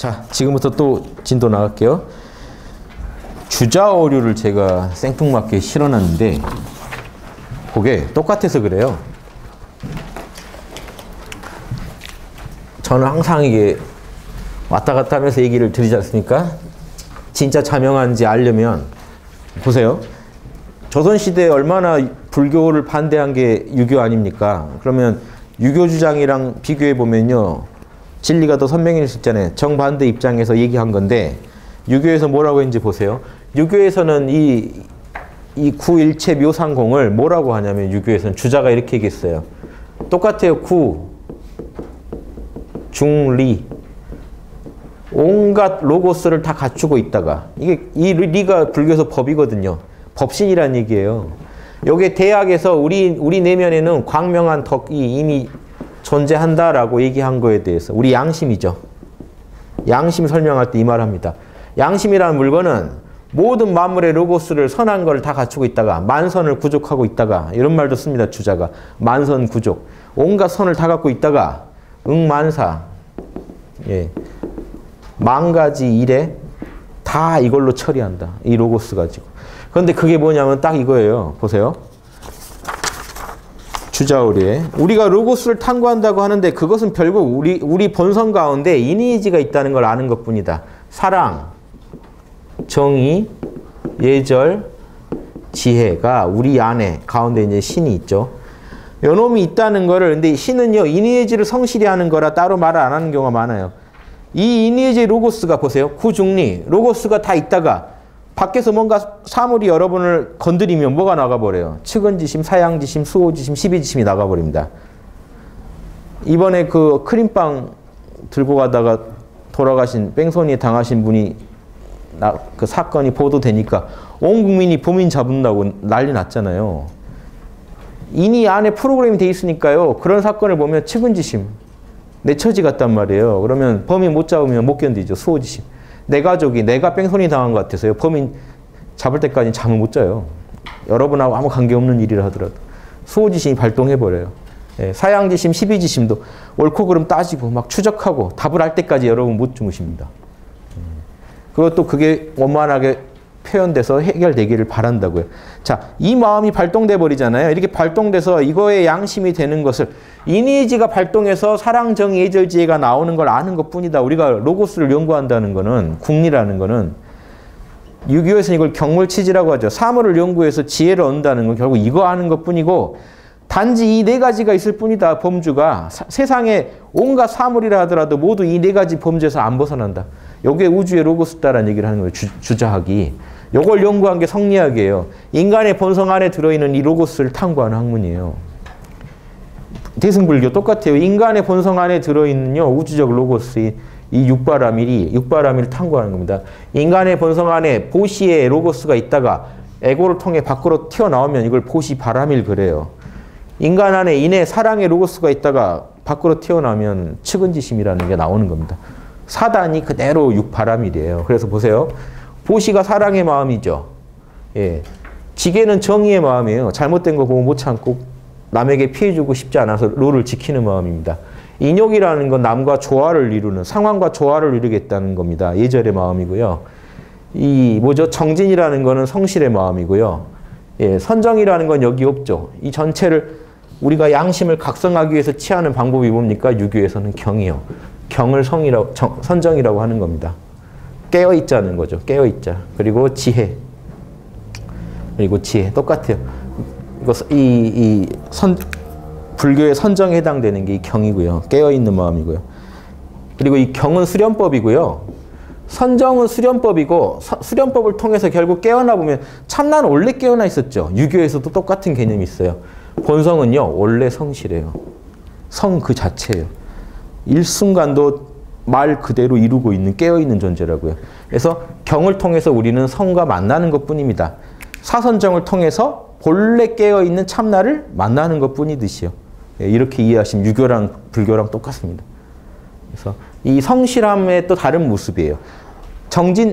자, 지금부터 또 진도 나갈게요. 주자오류를 제가 생뚱맞게 실어놨는데 그게 똑같아서 그래요. 저는 항상 이게 왔다 갔다 하면서 얘기를 드리지 않습니까? 진짜 자명한지 알려면 보세요. 조선시대에 얼마나 불교를 반대한 게 유교 아닙니까? 그러면 유교 주장이랑 비교해보면요. 진리가 더 선명해질 수 있잖아요. 정반대 입장에서 얘기한 건데 유교에서 뭐라고 했는지 보세요. 유교에서는 이 구일체 묘상공을 뭐라고 하냐면 유교에서는 주자가 이렇게 얘기했어요. 똑같아요. 구, 중, 리. 온갖 로고스를 다 갖추고 있다가 이게 이 리가 불교에서 법이거든요. 법신이란 얘기예요. 여기 대학에서 우리 내면에는 광명한 덕이 이미 존재한다라고 얘기한 거에 대해서 우리 양심이죠. 양심 설명할 때 이 말합니다. 양심이라는 물건은 모든 만물의 로고스를 선한 걸 다 갖추고 있다가 만선을 구족하고 있다가 이런 말도 씁니다. 주자가. 만선 구족. 온갖 선을 다 갖고 있다가 응만사. 예. 만 가지 일에 다 이걸로 처리한다. 이 로고스 가지고. 그런데 그게 뭐냐면 딱 이거예요. 보세요. 주자오류에 우리가 로고스를 탐구한다고 하는데 그것은 결국 우리 본성 가운데 이니지가 있다는 걸 아는 것뿐이다. 사랑, 정의, 예절, 지혜가 우리 안에 가운데 이제 신이 있죠. 요놈이 있다는 거를 근데 신은요 이니지를 성실히 하는 거라 따로 말을 안 하는 경우가 많아요. 이 이니지 로고스가 보세요. 구중리 로고스가 다 있다가 밖에서 뭔가 사물이 여러분을 건드리면 뭐가 나가버려요? 측은지심, 사양지심, 수호지심, 십이지심이 나가버립니다. 이번에 그 크림빵 들고 가다가 돌아가신 뺑소니 당하신 분이 그 사건이 보도되니까 온 국민이 범인 잡는다고 난리 났잖아요. 이니 안에 프로그램이 돼 있으니까요. 그런 사건을 보면 측은지심, 내 처지 같단 말이에요. 그러면 범인 못 잡으면 못 견디죠. 수호지심. 내 가족이 내가 뺑소니 당한 것 같아서요. 범인 잡을 때까지 잠을 못 자요. 여러분하고 아무 관계없는 일이라 하더라도. 수호지심이 발동해버려요. 예, 사양지심, 십이지심도 옳고 그름 따지고 막 추적하고 답을 할 때까지 여러분 못 주무십니다. 그것도 그게 원만하게 표현돼서 해결되기를 바란다고요. 자, 이 마음이 발동돼 버리잖아요. 이렇게 발동돼서 이거의 양심이 되는 것을 이니지가 발동해서 사랑, 정의, 예절, 지혜가 나오는 걸 아는 것뿐이다. 우리가 로고스를 연구한다는 거는 궁리라는 거는 유교에서는 이걸 경물치지라고 하죠. 사물을 연구해서 지혜를 얻는다는 건 결국 이거 아는 것뿐이고 단지 이 네 가지가 있을 뿐이다. 범주가 세상에 온갖 사물이라 하더라도 모두 이 네 가지 범주에서 안 벗어난다. 이게 우주의 로고스다라는 얘기를 하는 거예요. 주자학이. 이걸 연구한 게 성리학이에요. 인간의 본성 안에 들어있는 이 로고스를 탐구하는 학문이에요. 대승불교 똑같아요. 인간의 본성 안에 들어있는요 우주적 로고스, 이 육바라밀을 탐구하는 겁니다. 인간의 본성 안에 보시의 로고스가 있다가 에고를 통해 밖으로 튀어나오면 이걸 보시 바라밀 그래요. 인간 안에 인의 사랑의 로고스가 있다가 밖으로 튀어나오면 측은지심이라는 게 나오는 겁니다. 사단이 그대로 육바라밀이에요. 그래서 보세요. 보시가 사랑의 마음이죠. 예. 지게는 정의의 마음이에요. 잘못된 거 보고 못 참고 남에게 피해주고 싶지 않아서 룰을 지키는 마음입니다. 인욕이라는 건 남과 조화를 이루는, 상황과 조화를 이루겠다는 겁니다. 예절의 마음이고요. 정진이라는 거는 성실의 마음이고요. 예, 선정이라는 건 여기 없죠. 이 전체를 우리가 양심을 각성하기 위해서 취하는 방법이 뭡니까? 유교에서는 경이요. 경을 선정이라고 하는 겁니다. 깨어있자는 거죠. 깨어있자. 그리고 지혜. 똑같아요. 불교의 선정에 해당되는 게 이 경이고요. 깨어있는 마음이고요. 그리고 이 경은 수련법이고요. 선정은 수련법이고 수련법을 통해서 결국 깨어나 보면 참나는 원래 깨어나 있었죠. 유교에서도 똑같은 개념이 있어요. 본성은요. 원래 성실해요. 성 그 자체예요. 일순간도 말 그대로 이루고 있는 깨어있는 존재라고요. 그래서 경을 통해서 우리는 성과 만나는 것뿐입니다. 사선정을 통해서 본래 깨어있는 참나를 만나는 것뿐이듯이요. 이렇게 이해하시면 유교랑 불교랑 똑같습니다. 그래서 이 성실함의 또 다른 모습이에요.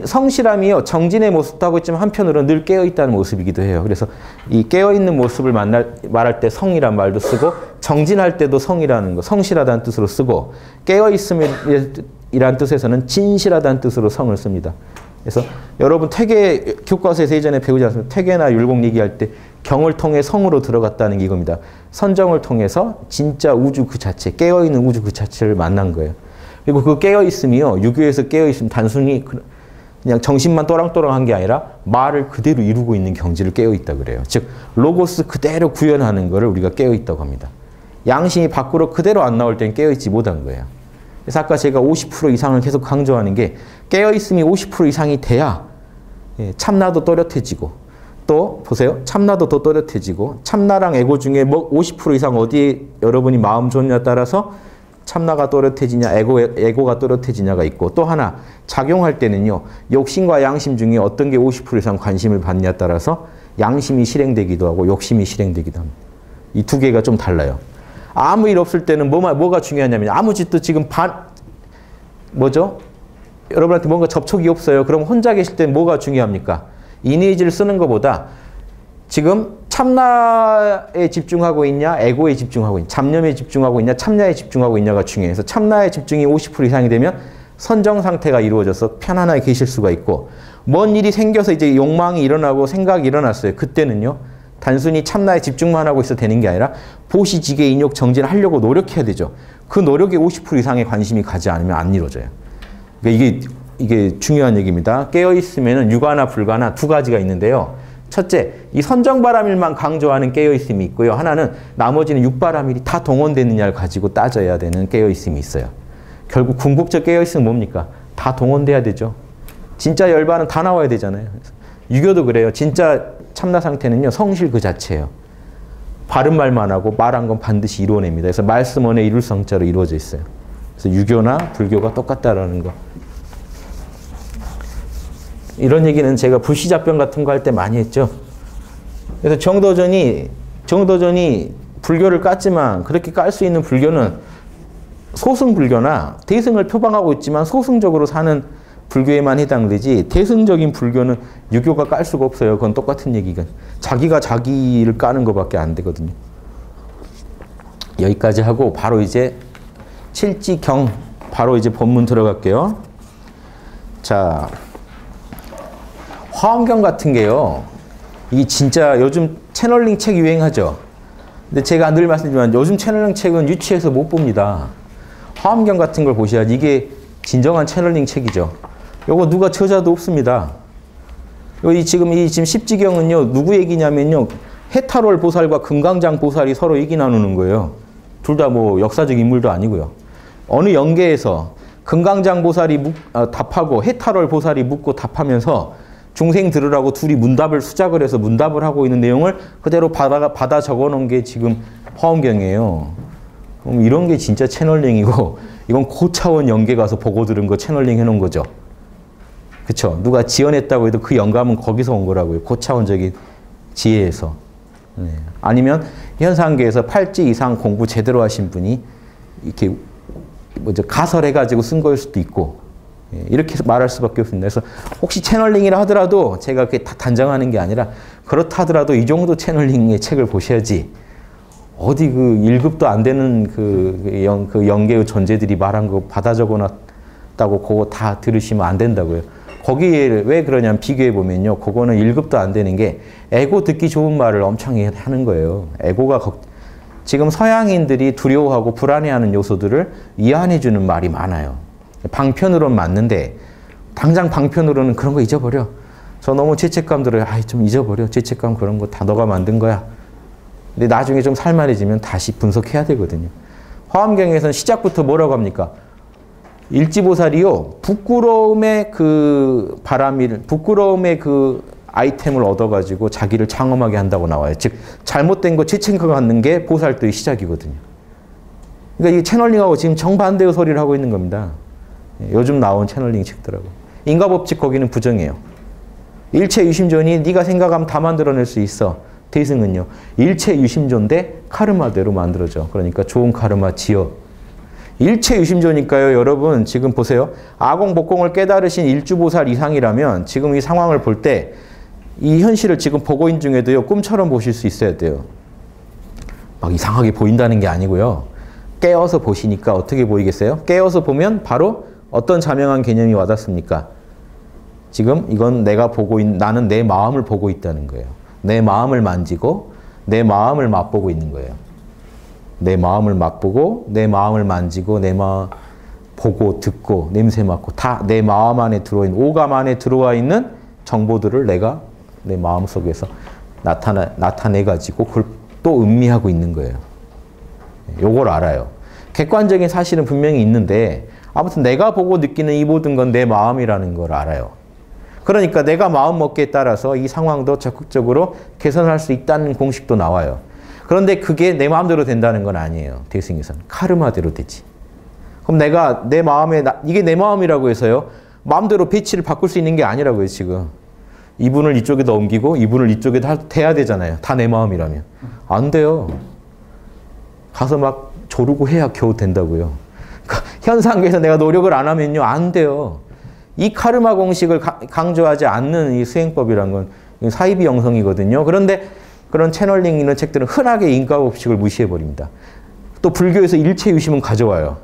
성실함이요. 정진의 모습도 하고 있지만 한편으로는 늘 깨어있다는 모습이기도 해요. 그래서 이 깨어있는 모습을 말할 때 성이란 말도 쓰고 정진할 때도 성이라는 거, 성실하다는 뜻으로 쓰고 깨어있음을 이란 뜻에서는 진실하다는 뜻으로 성을 씁니다. 그래서 여러분 퇴계 교과서에서 예전에 배우지 않습니까? 퇴계나 율곡 얘기할 때 경을 통해 성으로 들어갔다는 게 이겁니다. 선정을 통해서 진짜 우주 그 자체, 깨어있는 우주 그 자체를 만난 거예요. 그리고 그 깨어있음이요. 유교에서 깨어있음 단순히 그냥 정신만 또랑또랑한 게 아니라 말을 그대로 이루고 있는 경지를 깨어있다 그래요. 즉 로고스 그대로 구현하는 거를 우리가 깨어있다고 합니다. 양심이 밖으로 그대로 안 나올 땐 깨어있지 못한 거예요. 그래서 아까 제가 50% 이상을 계속 강조하는 게 깨어있음이 50% 이상이 돼야 참나도 또렷해지고 또 보세요. 참나도 더 또렷해지고 참나랑 에고 중에 뭐 50% 이상 어디에 여러분이 마음 줬냐에 따라서 참나가 또렷해지냐 에고가 또렷해지냐가 있고 또 하나 작용할 때는요. 욕심과 양심 중에 어떤 게 50% 이상 관심을 받냐에 따라서 양심이 실행되기도 하고 욕심이 실행되기도 합니다. 이 두 개가 좀 달라요. 아무 일 없을 때는 뭐가 중요하냐면 아무 짓도 지금 뭐죠? 여러분한테 뭔가 접촉이 없어요. 그럼 혼자 계실 때 뭐가 중요합니까? 이니지를 쓰는 것보다 지금 참나에 집중하고 있냐, 에고에 집중하고 있냐, 잡념에 집중하고 있냐, 참나에 집중하고 있냐가 중요해서 참나에 집중이 50% 이상이 되면 선정 상태가 이루어져서 편안하게 계실 수가 있고 뭔 일이 생겨서 이제 욕망이 일어나고 생각이 일어났어요. 그때는요. 단순히 참나에 집중만 하고 있어도 되는 게 아니라 보시지계 인욕 정진을 하려고 노력해야 되죠. 그 노력에 50% 이상의 관심이 가지 않으면 안 이루어져요. 그러니까 이게 중요한 얘기입니다. 깨어있으면 육아나 불가나 두 가지가 있는데요. 첫째, 이 선정바람일만 강조하는 깨어있음이 있고요. 하나는 나머지는 육바람일이 다 동원되느냐를 가지고 따져야 되는 깨어있음이 있어요. 결국 궁극적 깨어있음은 뭡니까? 다 동원돼야 되죠. 진짜 열반은 다 나와야 되잖아요. 유교도 그래요. 진짜 참나 상태는요. 성실 그 자체예요. 바른 말만 하고 말한 건 반드시 이루어냅니다. 그래서 말씀 원의 이룰성자로 이루어져 있어요. 그래서 유교나 불교가 똑같다라는 거. 이런 얘기는 제가 불시잡병 같은 거 할 때 많이 했죠. 그래서 정도전이 불교를 깠지만 그렇게 깔 수 있는 불교는 소승 불교나 대승을 표방하고 있지만 소승적으로 사는 불교에만 해당되지 대승적인 불교는 유교가 깔 수가 없어요. 그건 똑같은 얘기가. 자기가 자기를 까는 것밖에 안 되거든요. 여기까지 하고 바로 이제 칠지경 바로 이제 본문 들어갈게요. 자, 화엄경 같은 게요. 이게 진짜 요즘 채널링 책 유행하죠. 근데 제가 늘 말씀드리지만 요즘 채널링 책은 유치해서 못 봅니다. 화엄경 같은 걸 보셔야지 이게 진정한 채널링 책이죠. 요거 누가 저자도 없습니다. 지금 십지경은요, 누구 얘기냐면요, 해탈월 보살과 금강장 보살이 서로 얘기 나누는 거예요. 둘 다 뭐 역사적 인물도 아니고요. 어느 연계에서 금강장 보살이 답하고 해탈월 보살이 묻고 답하면서 중생 들으라고 둘이 문답을 수작을 해서 문답을 하고 있는 내용을 그대로 받아 적어 놓은 게 지금 화엄경이에요. 그럼 이런 게 진짜 채널링이고 이건 고차원 연계 가서 보고 들은 거 채널링 해놓은 거죠. 그렇죠? 누가 지어냈다고 해도 그 영감은 거기서 온 거라고요. 고차원적인 지혜에서. 네. 아니면 현상계에서 8지 이상 공부 제대로 하신 분이 이렇게 가설해가지고 쓴 거일 수도 있고 이렇게 말할 수밖에 없습니다. 그래서 혹시 채널링이라 하더라도 제가 그게 다 단정하는 게 아니라 그렇다 하더라도 이 정도 채널링의 책을 보셔야지 어디 그 1급도 안 되는 그 연계의 존재들이 말한 거 받아 적어놨다고 그거 다 들으시면 안 된다고요. 거기에 왜 그러냐면 비교해 보면요. 그거는 1급도 안 되는 게 에고 듣기 좋은 말을 엄청 하는 거예요. 에고가 지금 서양인들이 두려워하고 불안해하는 요소들을 이해해 주는 말이 많아요. 방편으로는 맞는데 당장 방편으로는 그런 거 잊어버려. 저 너무 죄책감 들어요. 아이 좀 잊어버려. 죄책감 그런 거 다 너가 만든 거야. 근데 나중에 좀 살만해지면 다시 분석해야 되거든요. 화엄경에서는 시작부터 뭐라고 합니까? 일지보살이요. 부끄러움의 그 아이템을 얻어가지고 자기를 장엄하게 한다고 나와요. 즉 잘못된 거 죄책감 갖는 게 보살도의 시작이거든요. 그러니까 이 채널링하고 지금 정반대의 소리를 하고 있는 겁니다. 요즘 나온 채널링 책들하고. 인과법칙 거기는 부정해요. 일체 유심존이 네가 생각하면 다 만들어낼 수 있어. 대승은요. 일체 유심존인데 카르마대로 만들어져. 그러니까 좋은 카르마 지어. 일체 유심존이니까요. 여러분 지금 보세요. 아공복공을 깨달으신 일주보살 이상이라면 지금 이 상황을 볼 때 이 현실을 지금 보고 있는 중에도요. 꿈처럼 보실 수 있어야 돼요. 막 이상하게 보인다는 게 아니고요. 깨어서 보시니까 어떻게 보이겠어요? 깨어서 보면 바로 어떤 자명한 개념이 와닿습니까? 지금 이건 내가 보고 나는 내 마음을 보고 있다는 거예요. 내 마음을 만지고 내 마음을 맛보고 있는 거예요. 내 마음을 맛보고 내 마음을 만지고 내 마음 보고 듣고 냄새 맡고 다 내 마음 안에 들어와 있는 오감 안에 들어와 있는 정보들을 내가 내 마음 속에서 나타내 가지고 그걸 또 음미하고 있는 거예요. 요걸 알아요. 객관적인 사실은 분명히 있는데 아무튼 내가 보고 느끼는 이 모든 건 내 마음이라는 걸 알아요. 그러니까 내가 마음 먹기에 따라서 이 상황도 적극적으로 개선할 수 있다는 공식도 나와요. 그런데 그게 내 마음대로 된다는 건 아니에요. 대승에서는 카르마대로 되지. 그럼 내가 내 마음에 이게 내 마음이라고 해서요. 마음대로 배치를 바꿀 수 있는 게 아니라고요. 지금. 이분을 이쪽에다 옮기고 이분을 이쪽에다 해야 되잖아요. 다 내 마음이라면. 안 돼요. 가서 막 조르고 해야 겨우 된다고요. 그러니까 현상계에서 내가 노력을 안 하면요. 안 돼요. 이 카르마 공식을 강조하지 않는 이 수행법이란 건 사이비 영성이거든요. 그런데 그런 채널링 있는 책들은 흔하게 인과 법칙을 무시해버립니다. 또 불교에서 일체 유심은 가져와요.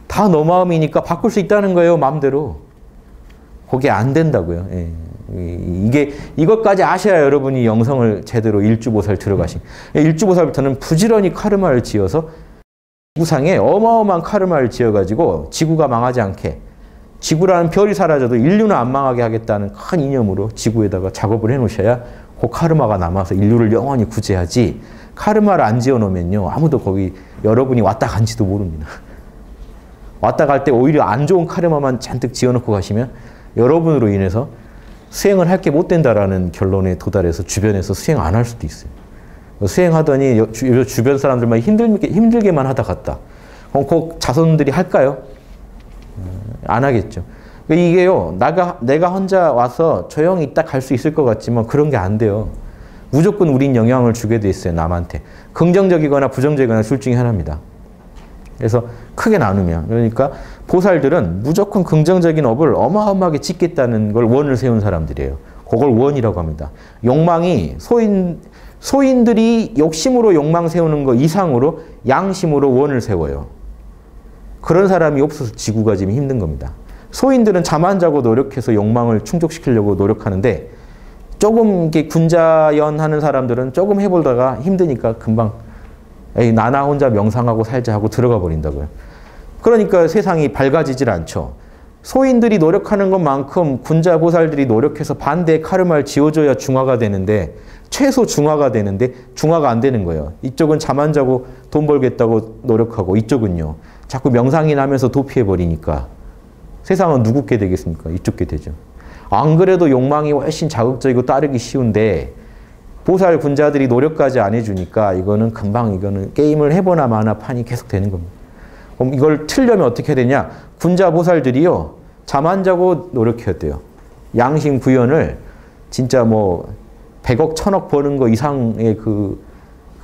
다 너 마음이니까 바꿀 수 있다는 거예요. 마음대로. 그게 안 된다고요. 예. 이것까지 아셔야 여러분이 영성을 제대로 일주보살 들어가신. 일주보살부터는 부지런히 카르마를 지어서 지구상에 어마어마한 카르마를 지어가지고 지구가 망하지 않게 지구라는 별이 사라져도 인류는 안 망하게 하겠다는 큰 이념으로 지구에다가 작업을 해놓으셔야 그 카르마가 남아서 인류를 영원히 구제하지 카르마를 안 지어놓으면요. 아무도 거기 여러분이 왔다 간지도 모릅니다. 왔다 갈 때 오히려 안 좋은 카르마만 잔뜩 지어놓고 가시면 여러분으로 인해서 수행을 할 게 못 된다라는 결론에 도달해서 주변에서 수행 안 할 수도 있어요. 수행하더니 주변 사람들만 힘들게만 하다 갔다. 그럼 그 자손들이 할까요? 안 하겠죠. 이게요, 내가 혼자 와서 조용히 있다 갈 수 있을 것 같지만 그런 게 안 돼요. 무조건 우린 영향을 주게 돼 있어요, 남한테. 긍정적이거나 부정적이거나 둘 중에 하나입니다. 그래서 크게 나누면. 그러니까 보살들은 무조건 긍정적인 업을 어마어마하게 짓겠다는 걸 원을 세운 사람들이에요. 그걸 원이라고 합니다. 욕망이 소인들이 욕심으로 욕망 세우는 거 이상으로 양심으로 원을 세워요. 그런 사람이 없어서 지구가 지금 힘든 겁니다. 소인들은 잠 안 자고 노력해서 욕망을 충족시키려고 노력하는데 조금 이렇게 군자연하는 사람들은 조금 해보다가 힘드니까 금방 에이, 나나 혼자 명상하고 살자 하고 들어가 버린다고요. 그러니까 세상이 밝아지질 않죠. 소인들이 노력하는 것만큼 군자 보살들이 노력해서 반대의 카르마를 지어줘야 중화가 되는데 최소 중화가 되는데 중화가 안 되는 거예요. 이쪽은 잠 안 자고 돈 벌겠다고 노력하고 이쪽은요. 자꾸 명상이나 하면서 도피해버리니까 세상은 누구 게 되겠습니까? 이쪽 게 되죠. 안 그래도 욕망이 훨씬 자극적이고 따르기 쉬운데 보살 군자들이 노력까지 안 해주니까 이거는 게임을 해보나 마나 판이 계속 되는 겁니다. 그럼 이걸 틀려면 어떻게 해야 되냐? 군자 보살들이요. 잠 안 자고 노력해야 돼요. 양심 구현을 진짜 뭐 100억, 1000억 버는 거 이상의 그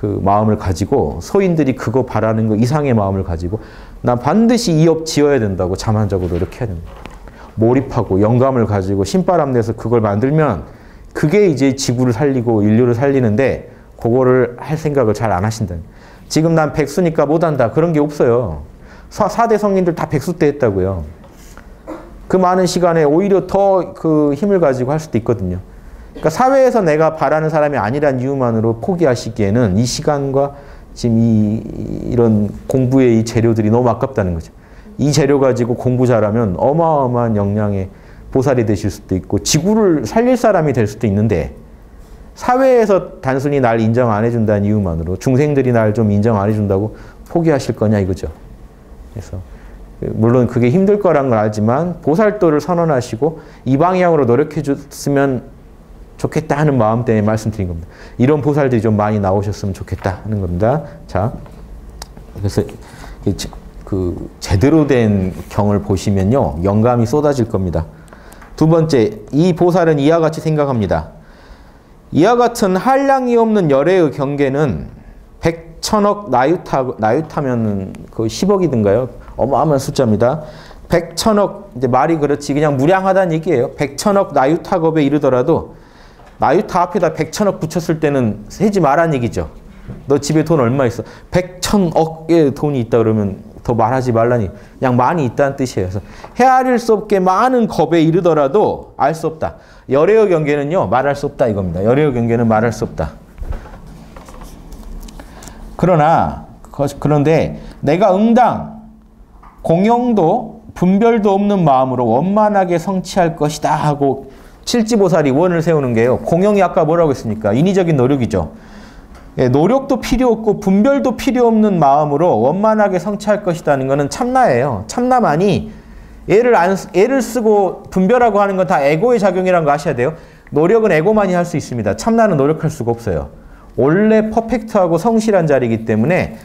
마음을 가지고 소인들이 그거 바라는 거 이상의 마음을 가지고 난 반드시 이 업 지어야 된다고 잠 안 자고 노력해야 됩니다. 몰입하고 영감을 가지고 신바람 내서 그걸 만들면 그게 이제 지구를 살리고 인류를 살리는데 그거를 할 생각을 잘 안 하신다. 지금 난 백수니까 못한다. 그런 게 없어요. 4대 성인들 다 백수 때 했다고요. 그 많은 시간에 오히려 더 그 힘을 가지고 할 수도 있거든요. 그러니까 사회에서 내가 바라는 사람이 아니란 이유만으로 포기하시기에는 이 시간과 지금 이런 공부의 이 재료들이 너무 아깝다는 거죠. 이 재료 가지고 공부 잘하면 어마어마한 역량의 보살이 되실 수도 있고 지구를 살릴 사람이 될 수도 있는데 사회에서 단순히 날 인정 안 해준다는 이유만으로 중생들이 날 좀 인정 안 해준다고 포기하실 거냐 이거죠. 그래서 물론 그게 힘들 거란 걸 알지만 보살도를 선언하시고 이 방향으로 노력해 줬으면 좋겠다 하는 마음 때문에 말씀드린 겁니다. 이런 보살들이 좀 많이 나오셨으면 좋겠다 하는 겁니다. 자, 그래서 그 제대로 된 경을 보시면요. 영감이 쏟아질 겁니다. 두 번째, 이 보살은 이와 같이 생각합니다. 이와 같은 한량이 없는 열애의 경계는 100천억 나유타면 그 10억이든가요? 어마어마한 숫자입니다. 100천억, 이제 말이 그렇지 그냥 무량하다는 얘기예요. 100천억 나유타겁에 이르더라도 나유타 앞에다 100천억 붙였을 때는 세지 마란 얘기죠. 너 집에 돈 얼마 있어? 100천억의 돈이 있다 그러면 더 말하지 말라니. 그냥 많이 있다는 뜻이에요. 그래서 헤아릴 수 없게 많은 겁에 이르더라도 알 수 없다. 열애의 경계는요, 말할 수 없다 이겁니다. 열애의 경계는 말할 수 없다. 그런데 내가 응당 공영도 분별도 없는 마음으로 원만하게 성취할 것이다 하고 칠지보살이 원을 세우는 게요. 공영이 아까 뭐라고 했습니까? 인위적인 노력이죠. 예, 노력도 필요 없고 분별도 필요 없는 마음으로 원만하게 성취할 것이라는 것은 참나예요. 참나만이 애를 쓰고 분별하고 하는 건 다 에고의 작용이라는 거 아셔야 돼요. 노력은 에고만이 할 수 있습니다. 참나는 노력할 수가 없어요. 원래 퍼펙트하고 성실한 자리이기 때문에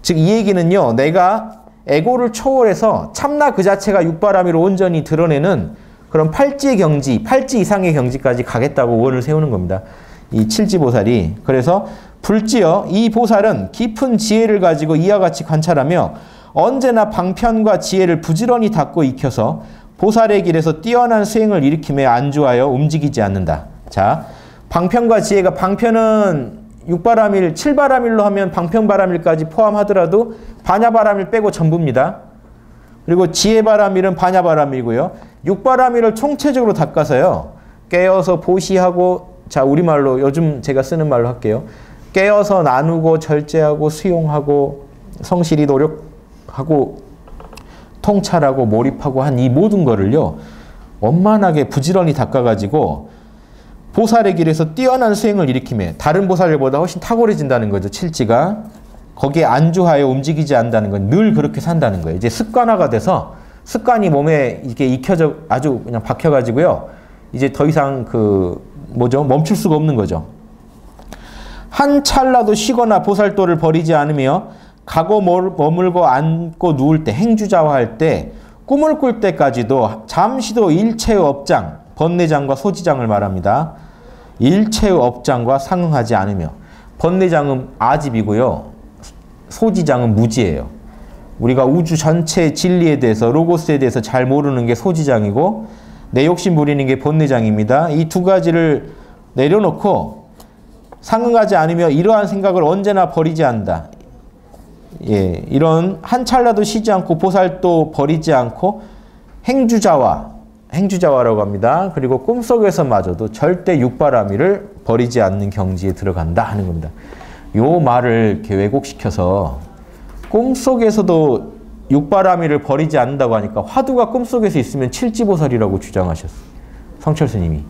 즉 이 얘기는요. 내가 에고를 초월해서 참나 그 자체가 육바라밀을 온전히 드러내는 그런 팔지의 경지, 팔지 이상의 경지까지 가겠다고 원을 세우는 겁니다. 이 칠지보살이. 그래서 불지어 이 보살은 깊은 지혜를 가지고 이와 같이 관찰하며 언제나 방편과 지혜를 부지런히 닦고 익혀서 보살의 길에서 뛰어난 수행을 일으키며 안주하여 움직이지 않는다. 자, 방편과 지혜가 방편은 6바라밀, 7바라밀로 하면 방편바라밀까지 포함하더라도 반야바라밀 빼고 전부입니다. 그리고 지혜바라밀은 반야바라밀이고요. 6바라밀을 총체적으로 닦아서요. 깨어서 보시하고, 자 우리말로 요즘 제가 쓰는 말로 할게요. 깨어서 나누고 절제하고 수용하고 성실히 노력하고 통찰하고 몰입하고 한 이 모든 거를요. 원만하게 부지런히 닦아가지고 보살의 길에서 뛰어난 수행을 일으키며 다른 보살들보다 훨씬 탁월해진다는 거죠. 칠지가. 거기에 안주하여 움직이지 않는다는 건 늘 그렇게 산다는 거예요. 이제 습관화가 돼서 습관이 몸에 이렇게 익혀져 아주 그냥 박혀가지고요. 이제 더 이상 멈출 수가 없는 거죠. 한 찰나도 쉬거나 보살도를 버리지 않으며 가고 머물고 앉고 누울 때 행주자화할 때 꿈을 꿀 때까지도 잠시도 일체의 업장, 번뇌장과 소지장을 말합니다. 일체의 업장과 상응하지 않으며 번뇌장은 아집이고요. 소지장은 무지예요. 우리가 우주 전체의 진리에 대해서 로고스에 대해서 잘 모르는 게 소지장이고 내 욕심 부리는 게 번뇌장입니다. 이 두 가지를 내려놓고 상응하지 않으며 이러한 생각을 언제나 버리지 않는다. 예, 이런 한 찰나도 쉬지 않고 보살도 버리지 않고 행주자화라고 합니다. 그리고 꿈속에서마저도 절대 육바라밀을 버리지 않는 경지에 들어간다 하는 겁니다. 요 말을 이렇게 왜곡시켜서 꿈속에서도 육바라밀을 버리지 않는다고 하니까 화두가 꿈속에서 있으면 칠지보살이라고 주장하셨어요. 성철 스님이.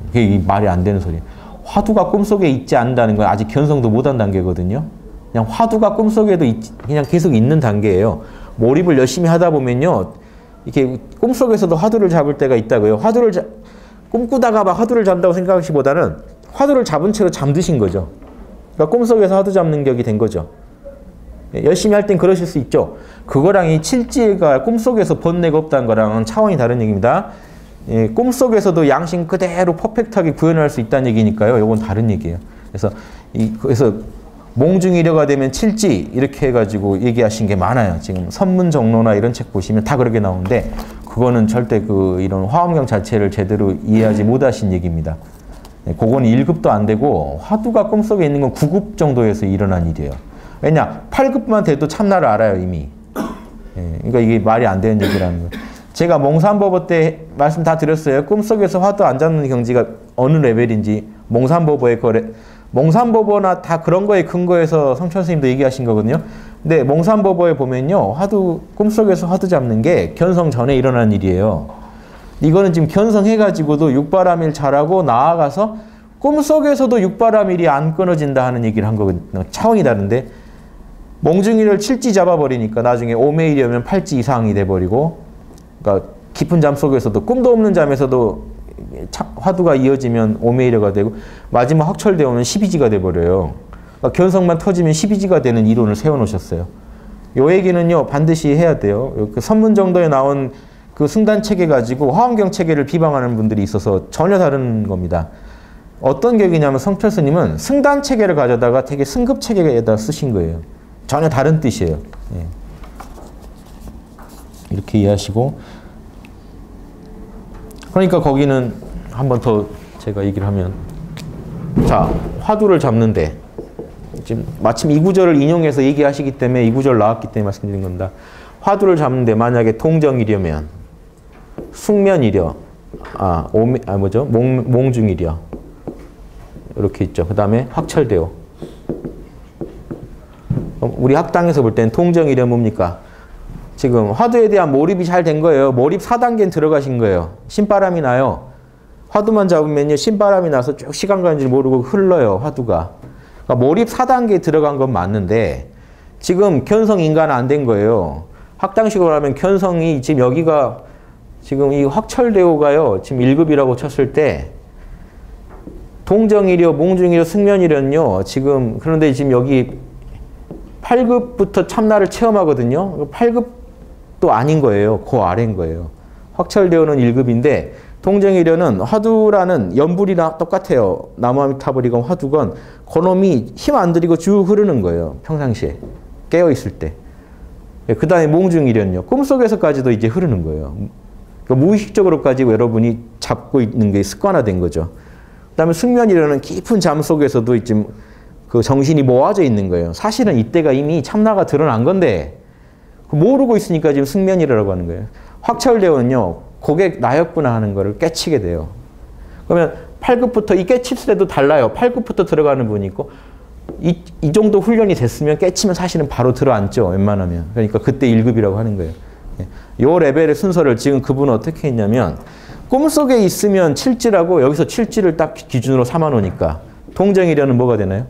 그게 말이 안 되는 소리예요. 화두가 꿈속에 있지 않는다는 건 아직 견성도 못한 단계거든요. 그냥 화두가 꿈속에도 그냥 계속 있는 단계예요. 몰입을 열심히 하다 보면요. 이렇게 꿈속에서도 화두를 잡을 때가 있다고요. 꿈꾸다가 막 화두를 잡는다고 생각하시기보다는 화두를 잡은 채로 잠드신 거죠. 그러니까 꿈속에서 화두 잡는 격이 된 거죠. 열심히 할 땐 그러실 수 있죠. 그거랑 이 칠지가 꿈속에서 번뇌가 없다는 거랑은 차원이 다른 얘기입니다. 예, 꿈속에서도 양심 그대로 퍼펙트하게 구현할 수 있다는 얘기니까요. 이건 다른 얘기예요. 그래서 몽중이려가 되면 칠지 이렇게 해가지고 얘기하신 게 많아요. 지금 선문정로나 이런 책 보시면 다 그렇게 나오는데 그거는 절대 이런 화엄경 자체를 제대로 이해하지 못하신 얘기입니다. 네, 그건 1급도 안 되고 화두가 꿈속에 있는 건 9급 정도에서 일어난 일이에요. 왜냐? 8급만 돼도 참나를 알아요 이미. 예, 그러니까 이게 말이 안 되는 얘기라는 거예요. 제가 몽산법어 때 말씀 다 드렸어요. 꿈속에서 화두 안 잡는 경지가 어느 레벨인지 몽산법어나 다 그런 거에 근거해서 성철 스님도 얘기하신 거거든요. 근데 몽산법어에 보면요. 꿈속에서 화두 잡는 게 견성 전에 일어난 일이에요. 이거는 지금 견성해가지고도 육바라밀 잘하고 나아가서 꿈속에서도 육바라밀이 안 끊어진다 하는 얘기를 한 거거든요. 차원이 다른데 몽중이를 칠지 잡아버리니까 나중에 오메일이면 팔지 이상이 돼버리고 그러니까 깊은 잠 속에서도 꿈도 없는 잠에서도 화두가 이어지면 오메이려가 되고 마지막 확철되어 오면 12지가 돼버려요. 그러니까 견성만 터지면 12지가 되는 이론을 세워놓으셨어요. 요 얘기는요 반드시 해야 돼요. 그 선문 정도에 나온 그 승단 체계 가지고 화엄경 체계를 비방하는 분들이 있어서 전혀 다른 겁니다. 어떤 격이냐면 성철 스님은 승단 체계를 가져다가 되게 승급 체계에다 쓰신 거예요. 전혀 다른 뜻이에요. 예. 이렇게 이해하시고 그러니까 거기는 한 번 더 제가 얘기를 하면 자 화두를 잡는데 지금 마침 이 구절을 인용해서 얘기하시기 때문에 이 구절 나왔기 때문에 말씀드린 겁니다. 화두를 잡는데 만약에 동정이려면 숙면이려, 몽중이려 이렇게 있죠. 그 다음에 확철대오. 우리 학당에서 볼 때는 동정이려 뭡니까? 지금 화두에 대한 몰입이 잘 된 거예요. 몰입 4단계는 들어가신 거예요. 신바람이 나요. 화두만 잡으면요, 신바람이 나서 쭉 시간 가는 줄 모르고 흘러요, 화두가. 그러니까 몰입 4단계에 들어간 건 맞는데 지금 견성 인가는 안 된 거예요. 학당식으로 하면 견성이 지금 여기가 지금 이 확철대오가요, 지금 1급이라고 쳤을 때 동정이려, 몽중이려, 승면이려는요, 지금 그런데 지금 여기 8급부터 참나를 체험하거든요. 8급도 아닌 거예요. 그 아래인 거예요. 확철대오는 1급인데 동정이려는 화두라는 연불이나 똑같아요. 나무아미타불이건 화두건 그놈이 힘 안 들이고 쭉 흐르는 거예요. 평상시에. 깨어있을 때. 그 다음에 몽중이려는요. 꿈속에서까지도 이제 흐르는 거예요. 그러니까 무의식적으로까지 여러분이 잡고 있는 게 습관화된 거죠. 그 다음에 숙면이려는 깊은 잠 속에서도 이제 그 정신이 모아져 있는 거예요. 사실은 이때가 이미 참나가 드러난 건데 모르고 있으니까 지금 숙면이라고 하는 거예요. 확철대오는요. 그게 나였구나 하는 거를 깨치게 돼요. 그러면 8급부터 이 깨칠 때도 달라요. 8급부터 들어가는 분이 있고 이 정도 훈련이 됐으면 깨치면 사실은 바로 들어앉죠. 웬만하면. 그러니까 그때 1급이라고 하는 거예요. 이 레벨의 순서를 지금 그분은 어떻게 했냐면 꿈속에 있으면 7지라고 여기서 7지를 딱 기준으로 삼아 놓으니까 동정이려는 뭐가 되나요?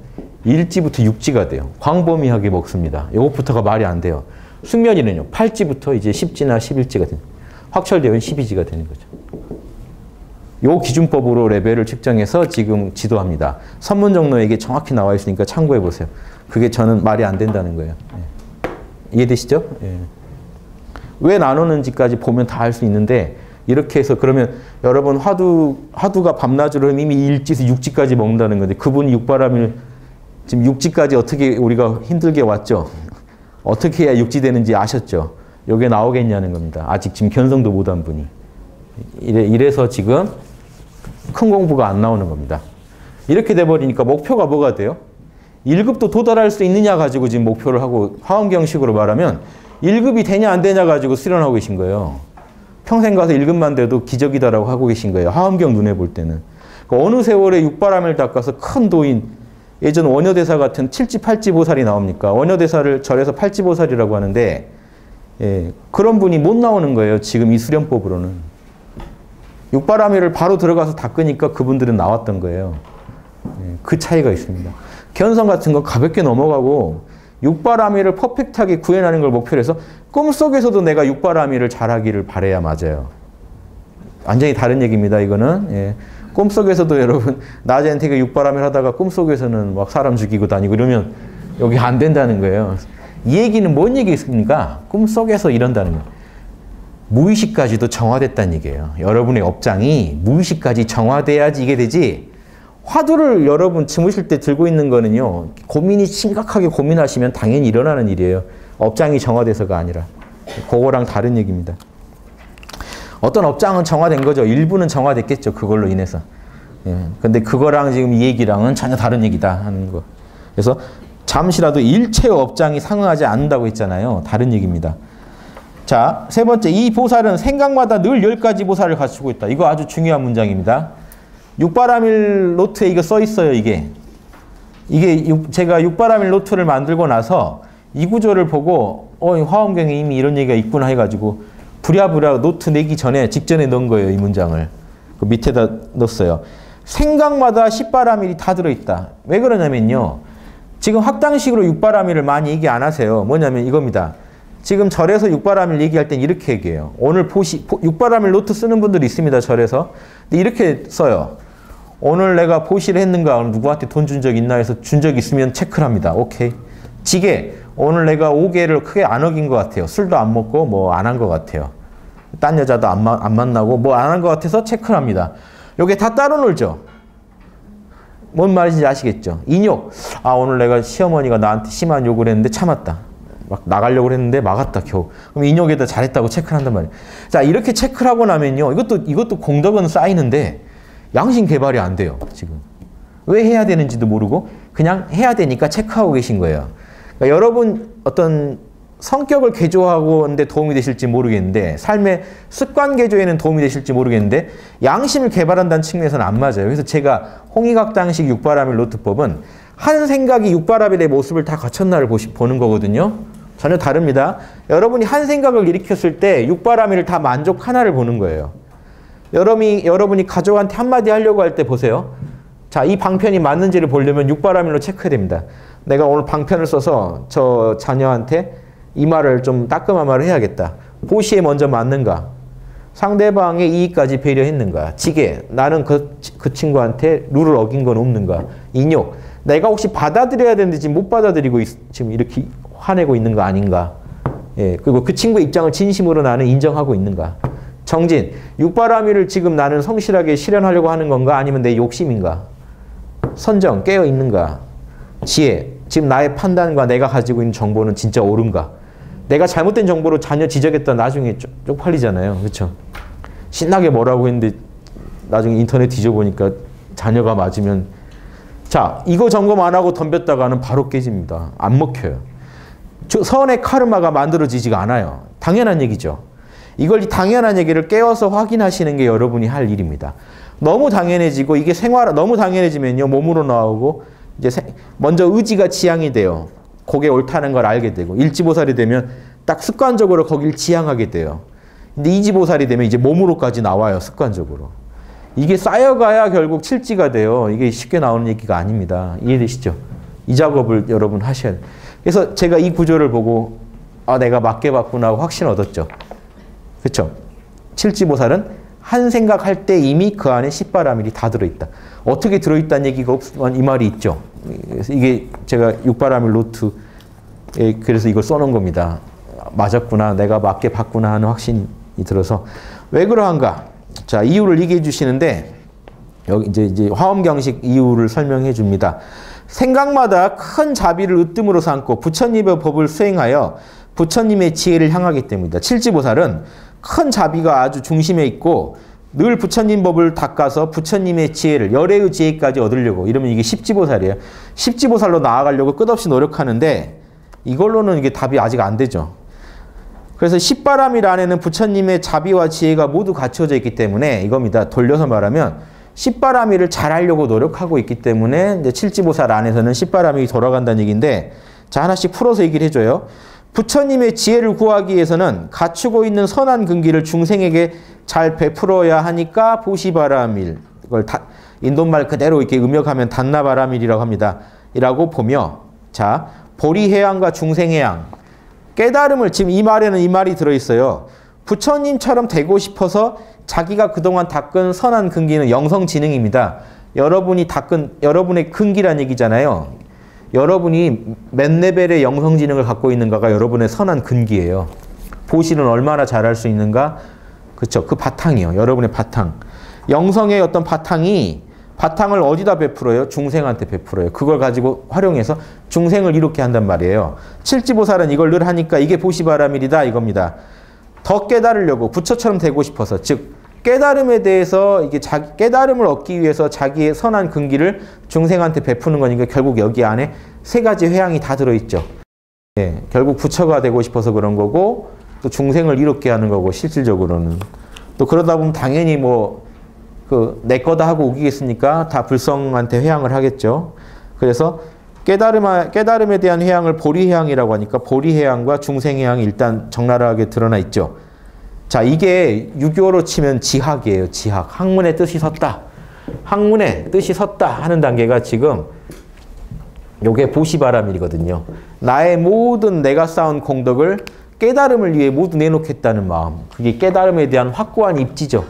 1지부터 6지가 돼요. 광범위하게 먹습니다. 이것부터가 말이 안 돼요. 숙면이는요. 8지부터 이제 10지나 11지가 됩니다. 확철되면 12지가 되는 거죠. 요 기준법으로 레벨을 측정해서 지금 지도합니다. 선문정로에게 정확히 나와 있으니까 참고해 보세요. 그게 저는 말이 안 된다는 거예요. 예. 이해되시죠? 예. 왜 나누는지까지 보면 다 알 수 있는데 이렇게 해서 그러면 여러분 화두가 밤낮으로 이미 1지에서 6지까지 먹는다는 건데 그분이 육바람일 지금 6지까지 어떻게 우리가 힘들게 왔죠? 어떻게 해야 6지 되는지 아셨죠? 이게 나오겠냐는 겁니다. 아직 지금 견성도 못한 분이. 이래서 지금 큰 공부가 안 나오는 겁니다. 이렇게 돼버리니까 목표가 뭐가 돼요? 1급도 도달할 수 있느냐 가지고 지금 목표를 하고 화엄경식으로 말하면 1급이 되냐 안 되냐 가지고 수련하고 계신 거예요. 평생 가서 1급만 돼도 기적이다라고 하고 계신 거예요. 화엄경 눈에 볼 때는. 그러니까 어느 세월에 육바람을 닦아서 큰 도인, 예전 원효대사 같은 7지, 8지 보살이 나옵니까? 원효대사를 절에서 8지 보살이라고 하는데 예, 그런 분이 못 나오는 거예요. 지금 이 수련법으로는. 육바라밀을 바로 들어가서 닦으니까 그분들은 나왔던 거예요. 예, 그 차이가 있습니다. 견성 같은 거 가볍게 넘어가고 육바라밀을 퍼펙트하게 구현하는 걸 목표로 해서 꿈속에서도 내가 육바라밀을 잘하기를 바라야 맞아요. 완전히 다른 얘기입니다. 이거는. 예. 꿈속에서도 여러분 낮에는 되게 육바라밀 하다가 꿈속에서는 막 사람 죽이고 다니고 이러면 여기 안 된다는 거예요. 이 얘기는 뭔 얘기겠습니까? 꿈속에서 이런다는 거예요. 무의식까지도 정화됐다는 얘기예요. 여러분의 업장이 무의식까지 정화돼야지 이게 되지. 화두를 여러분 주무실 때 들고 있는 거는요. 고민이 심각하게 고민하시면 당연히 일어나는 일이에요. 업장이 정화돼서가 아니라. 그거랑 다른 얘기입니다. 어떤 업장은 정화된 거죠. 일부는 정화됐겠죠. 그걸로 인해서. 예. 근데 그거랑 지금 이 얘기랑은 전혀 다른 얘기다 하는 거. 그래서 잠시라도 일체의 업장이 상응하지 않는다고 했잖아요. 다른 얘기입니다. 자, 세 번째. 이 보살은 생각마다 늘 10가지 보살을 갖추고 있다. 이거 아주 중요한 문장입니다. 육바라밀 노트에 이거 써 있어요. 이게 제가 육바라밀 노트를 만들고 나서 이 구조를 보고 화엄경에 이미 이런 얘기가 있구나 해가지고 부랴부랴 노트 내기 전에 직전에 넣은 거예요. 이 문장을. 그 밑에다 넣었어요. 생각마다 10바라밀이 다 들어있다. 왜 그러냐면요. 지금 학당식으로 육바라밀을 많이 얘기 안 하세요. 뭐냐면 이겁니다. 지금 절에서 육바라밀 얘기할 땐 이렇게 얘기해요. 오늘 육바라밀 노트 쓰는 분들이 있습니다. 절에서. 근데 이렇게 써요. 오늘 내가 보시를 했는가? 누구한테 돈 준 적 있나 해서 준 적 있으면 체크를 합니다. 오케이. 지게. 오늘 내가 5개를 크게 안 어긴 것 같아요. 술도 안 먹고 뭐 안 한 것 같아요. 딴 여자도 안 만나고 뭐 안 한 것 같아서 체크를 합니다. 요게 다 따로 놀죠. 뭔 말인지 아시겠죠? 인욕. 아, 오늘 내가 시어머니가 나한테 심한 욕을 했는데 참았다. 막 나가려고 했는데 막았다, 겨우. 그럼 인욕에다 잘했다고 체크를 한단 말이에요. 자, 이렇게 체크를 하고 나면요. 이것도 공덕은 쌓이는데 양심 개발이 안 돼요, 지금. 왜 해야 되는지도 모르고 그냥 해야 되니까 체크하고 계신 거예요. 그러니까 여러분 어떤 성격을 개조하고는데 도움이 되실지 모르겠는데 삶의 습관 개조에는 도움이 되실지 모르겠는데 양심을 개발한다는 측면에서는 안 맞아요. 그래서 제가 홍익학당식 육바라밀 노트법은 한 생각이 육바라밀의 모습을 다 갖췄나를 보는 거거든요. 전혀 다릅니다. 여러분이 한 생각을 일으켰을 때 육바라밀을 다 만족하나를 보는 거예요. 여러분이 가족한테 한마디 하려고 할 때 보세요. 자, 이 방편이 맞는지를 보려면 육바라밀로 체크해야 됩니다. 내가 오늘 방편을 써서 저 자녀한테 이 말을 좀 따끔한 말을 해야겠다. 보시에 먼저 맞는가? 상대방의 이익까지 배려했는가? 지게, 나는 그 친구한테 룰을 어긴 건 없는가? 인욕, 내가 혹시 받아들여야 되는데 지금 못 받아들이고 지금 이렇게 화내고 있는 거 아닌가? 예, 그리고 그 친구의 입장을 진심으로 나는 인정하고 있는가? 정진, 육바라밀을 지금 나는 성실하게 실현하려고 하는 건가? 아니면 내 욕심인가? 선정, 깨어 있는가? 지혜, 지금 나의 판단과 내가 가지고 있는 정보는 진짜 옳은가? 내가 잘못된 정보로 자녀 지적했다 나중에 쪽팔리잖아요. 그렇죠? 신나게 뭐라고 했는데 나중에 인터넷 뒤져보니까 자녀가 맞으면 자, 이거 점검 안 하고 덤볐다가는 바로 깨집니다. 안 먹혀요. 선의 카르마가 만들어지지가 않아요. 당연한 얘기죠. 이걸 당연한 얘기를 깨워서 확인하시는 게 여러분이 할 일입니다. 너무 당연해지고 이게 너무 당연해지면요. 몸으로 나오고 이제 먼저 의지가 지향이 돼요. 그게 옳다는 걸 알게 되고 일지보살이 되면 딱 습관적으로 거길 지향하게 돼요. 근데 이지보살이 되면 이제 몸으로까지 나와요. 습관적으로. 이게 쌓여가야 결국 칠지가 돼요. 이게 쉽게 나오는 얘기가 아닙니다. 이해되시죠? 이 작업을 여러분 하셔야 돼요. 그래서 제가 이 구조를 보고 아 내가 맞게 봤구나 하고 확신 얻었죠. 그렇죠? 칠지보살은 한 생각할 때 이미 그 안에 십바라밀이 다 들어있다. 어떻게 들어있다는 얘기가 없으면 이 말이 있죠. 그래서 이게 제가 육바라밀 노트에 그래서 이걸 써놓은 겁니다. 맞았구나, 내가 맞게 봤구나 하는 확신이 들어서 왜 그러한가? 자, 이유를 얘기해 주시는데 여기 이제 화엄경식 이유를 설명해 줍니다. 생각마다 큰 자비를 으뜸으로 삼고 부처님의 법을 수행하여 부처님의 지혜를 향하기 때문이다. 칠지보살은 큰 자비가 아주 중심에 있고 늘 부처님 법을 닦아서 부처님의 지혜를 열애의 지혜까지 얻으려고 이러면 이게 십지보살이에요. 십지보살로 나아가려고 끝없이 노력하는데 이걸로는 이게 답이 아직 안 되죠. 그래서 십바라밀 안에는 부처님의 자비와 지혜가 모두 갖춰져 있기 때문에 이겁니다. 돌려서 말하면 십바라밀을 잘하려고 노력하고 있기 때문에 이제 칠지보살 안에서는 십바라밀이 돌아간다는 얘기인데 자 하나씩 풀어서 얘기를 해줘요. 부처님의 지혜를 구하기 위해서는 갖추고 있는 선한 근기를 중생에게 잘 베풀어야 하니까 보시바라밀 이걸 인도말 그대로 이렇게 음역하면 단나바라밀이라고 합니다. 이라고 보며 자 보리해양과 중생해양 깨달음을 지금 이 말에는 이 말이 들어있어요. 부처님처럼 되고 싶어서 자기가 그동안 닦은 선한 근기는 영성지능입니다. 여러분이 닦은 여러분의 근기란 얘기잖아요. 여러분이 몇 레벨의 영성지능을 갖고 있는가가 여러분의 선한 근기예요. 보시는 얼마나 잘할 수 있는가? 그렇죠. 그 바탕이요. 여러분의 바탕. 영성의 어떤 바탕을 어디다 베풀어요? 중생한테 베풀어요. 그걸 가지고 활용해서 중생을 이롭게 한단 말이에요. 칠지보살은 이걸 늘 하니까 이게 보시바라밀이다 이겁니다. 더 깨달으려고 부처처럼 되고 싶어서 즉 깨달음에 대해서 이게 깨달음을 얻기 위해서 자기의 선한 근기를 중생한테 베푸는 거니까 결국 여기 안에 세 가지 회양이 다 들어있죠. 예, 결국 부처가 되고 싶어서 그런 거고 또 중생을 이롭게 하는 거고 실질적으로는 또 그러다 보면 당연히 내 거다 하고 우기겠습니까? 다 불성한테 회양을 하겠죠. 그래서 깨달음에 대한 회양을 보리회양이라고 하니까 보리회양과 중생회양이 일단 적나라하게 드러나 있죠. 자, 이게 유교로 치면 지학이에요. 지학. 학문의 뜻이 섰다. 학문의 뜻이 섰다 하는 단계가 지금 요게 보시바라밀이거든요. 나의 모든 내가 쌓은 공덕을 깨달음을 위해 모두 내놓겠다는 마음. 그게 깨달음에 대한 확고한 입지죠.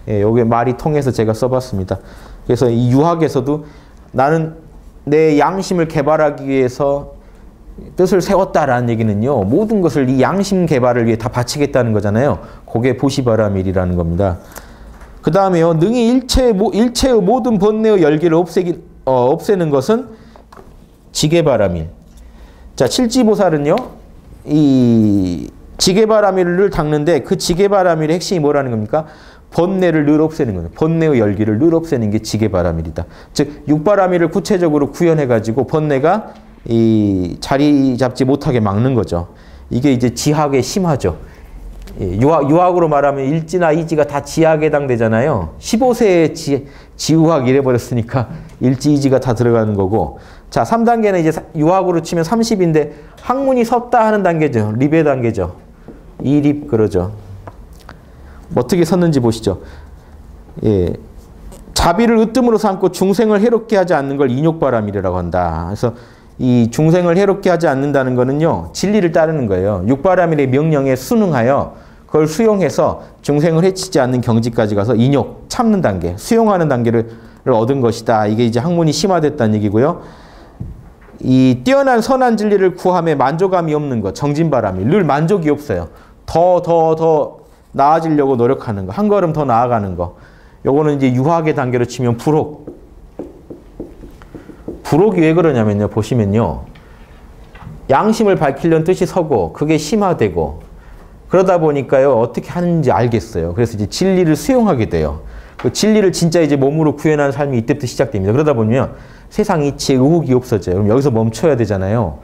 예, 요게 말이 통해서 제가 써봤습니다. 그래서 이 유학에서도 나는 내 양심을 개발하기 위해서 뜻을 세웠다라는 얘기는요. 모든 것을 이 양심 개발을 위해 다 바치겠다는 거잖아요. 그게 보시바라밀이라는 겁니다. 그 다음에요. 능히 일체의 모든 번뇌의 열기를 없애는 것은 지게바라밀. 자, 칠지보살은요. 이 지게바라밀을 닦는데 그 지게바라밀의 핵심이 뭐라는 겁니까? 번뇌를 늘 없애는 거예요. 번뇌의 열기를 늘 없애는 게 지게바라밀이다. 즉 육바라밀을 구체적으로 구현해가지고 번뇌가 이 자리 잡지 못하게 막는 거죠. 이게 이제 지학의 심화죠. 유학으로 말하면 일지나 이지가 다 지학에 해당되잖아요. 15세에 지우학 이래버렸으니까 일지, 이지가 다 들어가는 거고. 자, 3단계는 이제 유학으로 치면 30인데 학문이 섰다 하는 단계죠. 립의 단계죠. 이립 그러죠. 어떻게 섰는지 보시죠. 예. 자비를 으뜸으로 삼고 중생을 해롭게 하지 않는 걸 인욕바라밀이라고 한다. 그래서 이 중생을 해롭게 하지 않는다는 거는요, 진리를 따르는 거예요. 육바라밀의 명령에 순응하여 그걸 수용해서 중생을 해치지 않는 경지까지 가서 인욕, 참는 단계, 수용하는 단계를 얻은 것이다. 이게 이제 학문이 심화됐다는 얘기고요. 이 뛰어난 선한 진리를 구함에 만족감이 없는 것, 정진바라밀, 늘 만족이 없어요. 더 나아지려고 노력하는 거, 한 걸음 더 나아가는 거. 요거는 이제 유학의 단계로 치면 불혹. 불혹이 왜 그러냐면요, 보시면요, 양심을 밝히려는 뜻이 서고 그게 심화되고 그러다 보니까요, 어떻게 하는지 알겠어요. 그래서 이제 진리를 수용하게 돼요. 그 진리를 진짜 이제 몸으로 구현하는 삶이 이때부터 시작됩니다. 그러다 보면 세상 이치에 의혹이 없어져요. 그럼 여기서 멈춰야 되잖아요.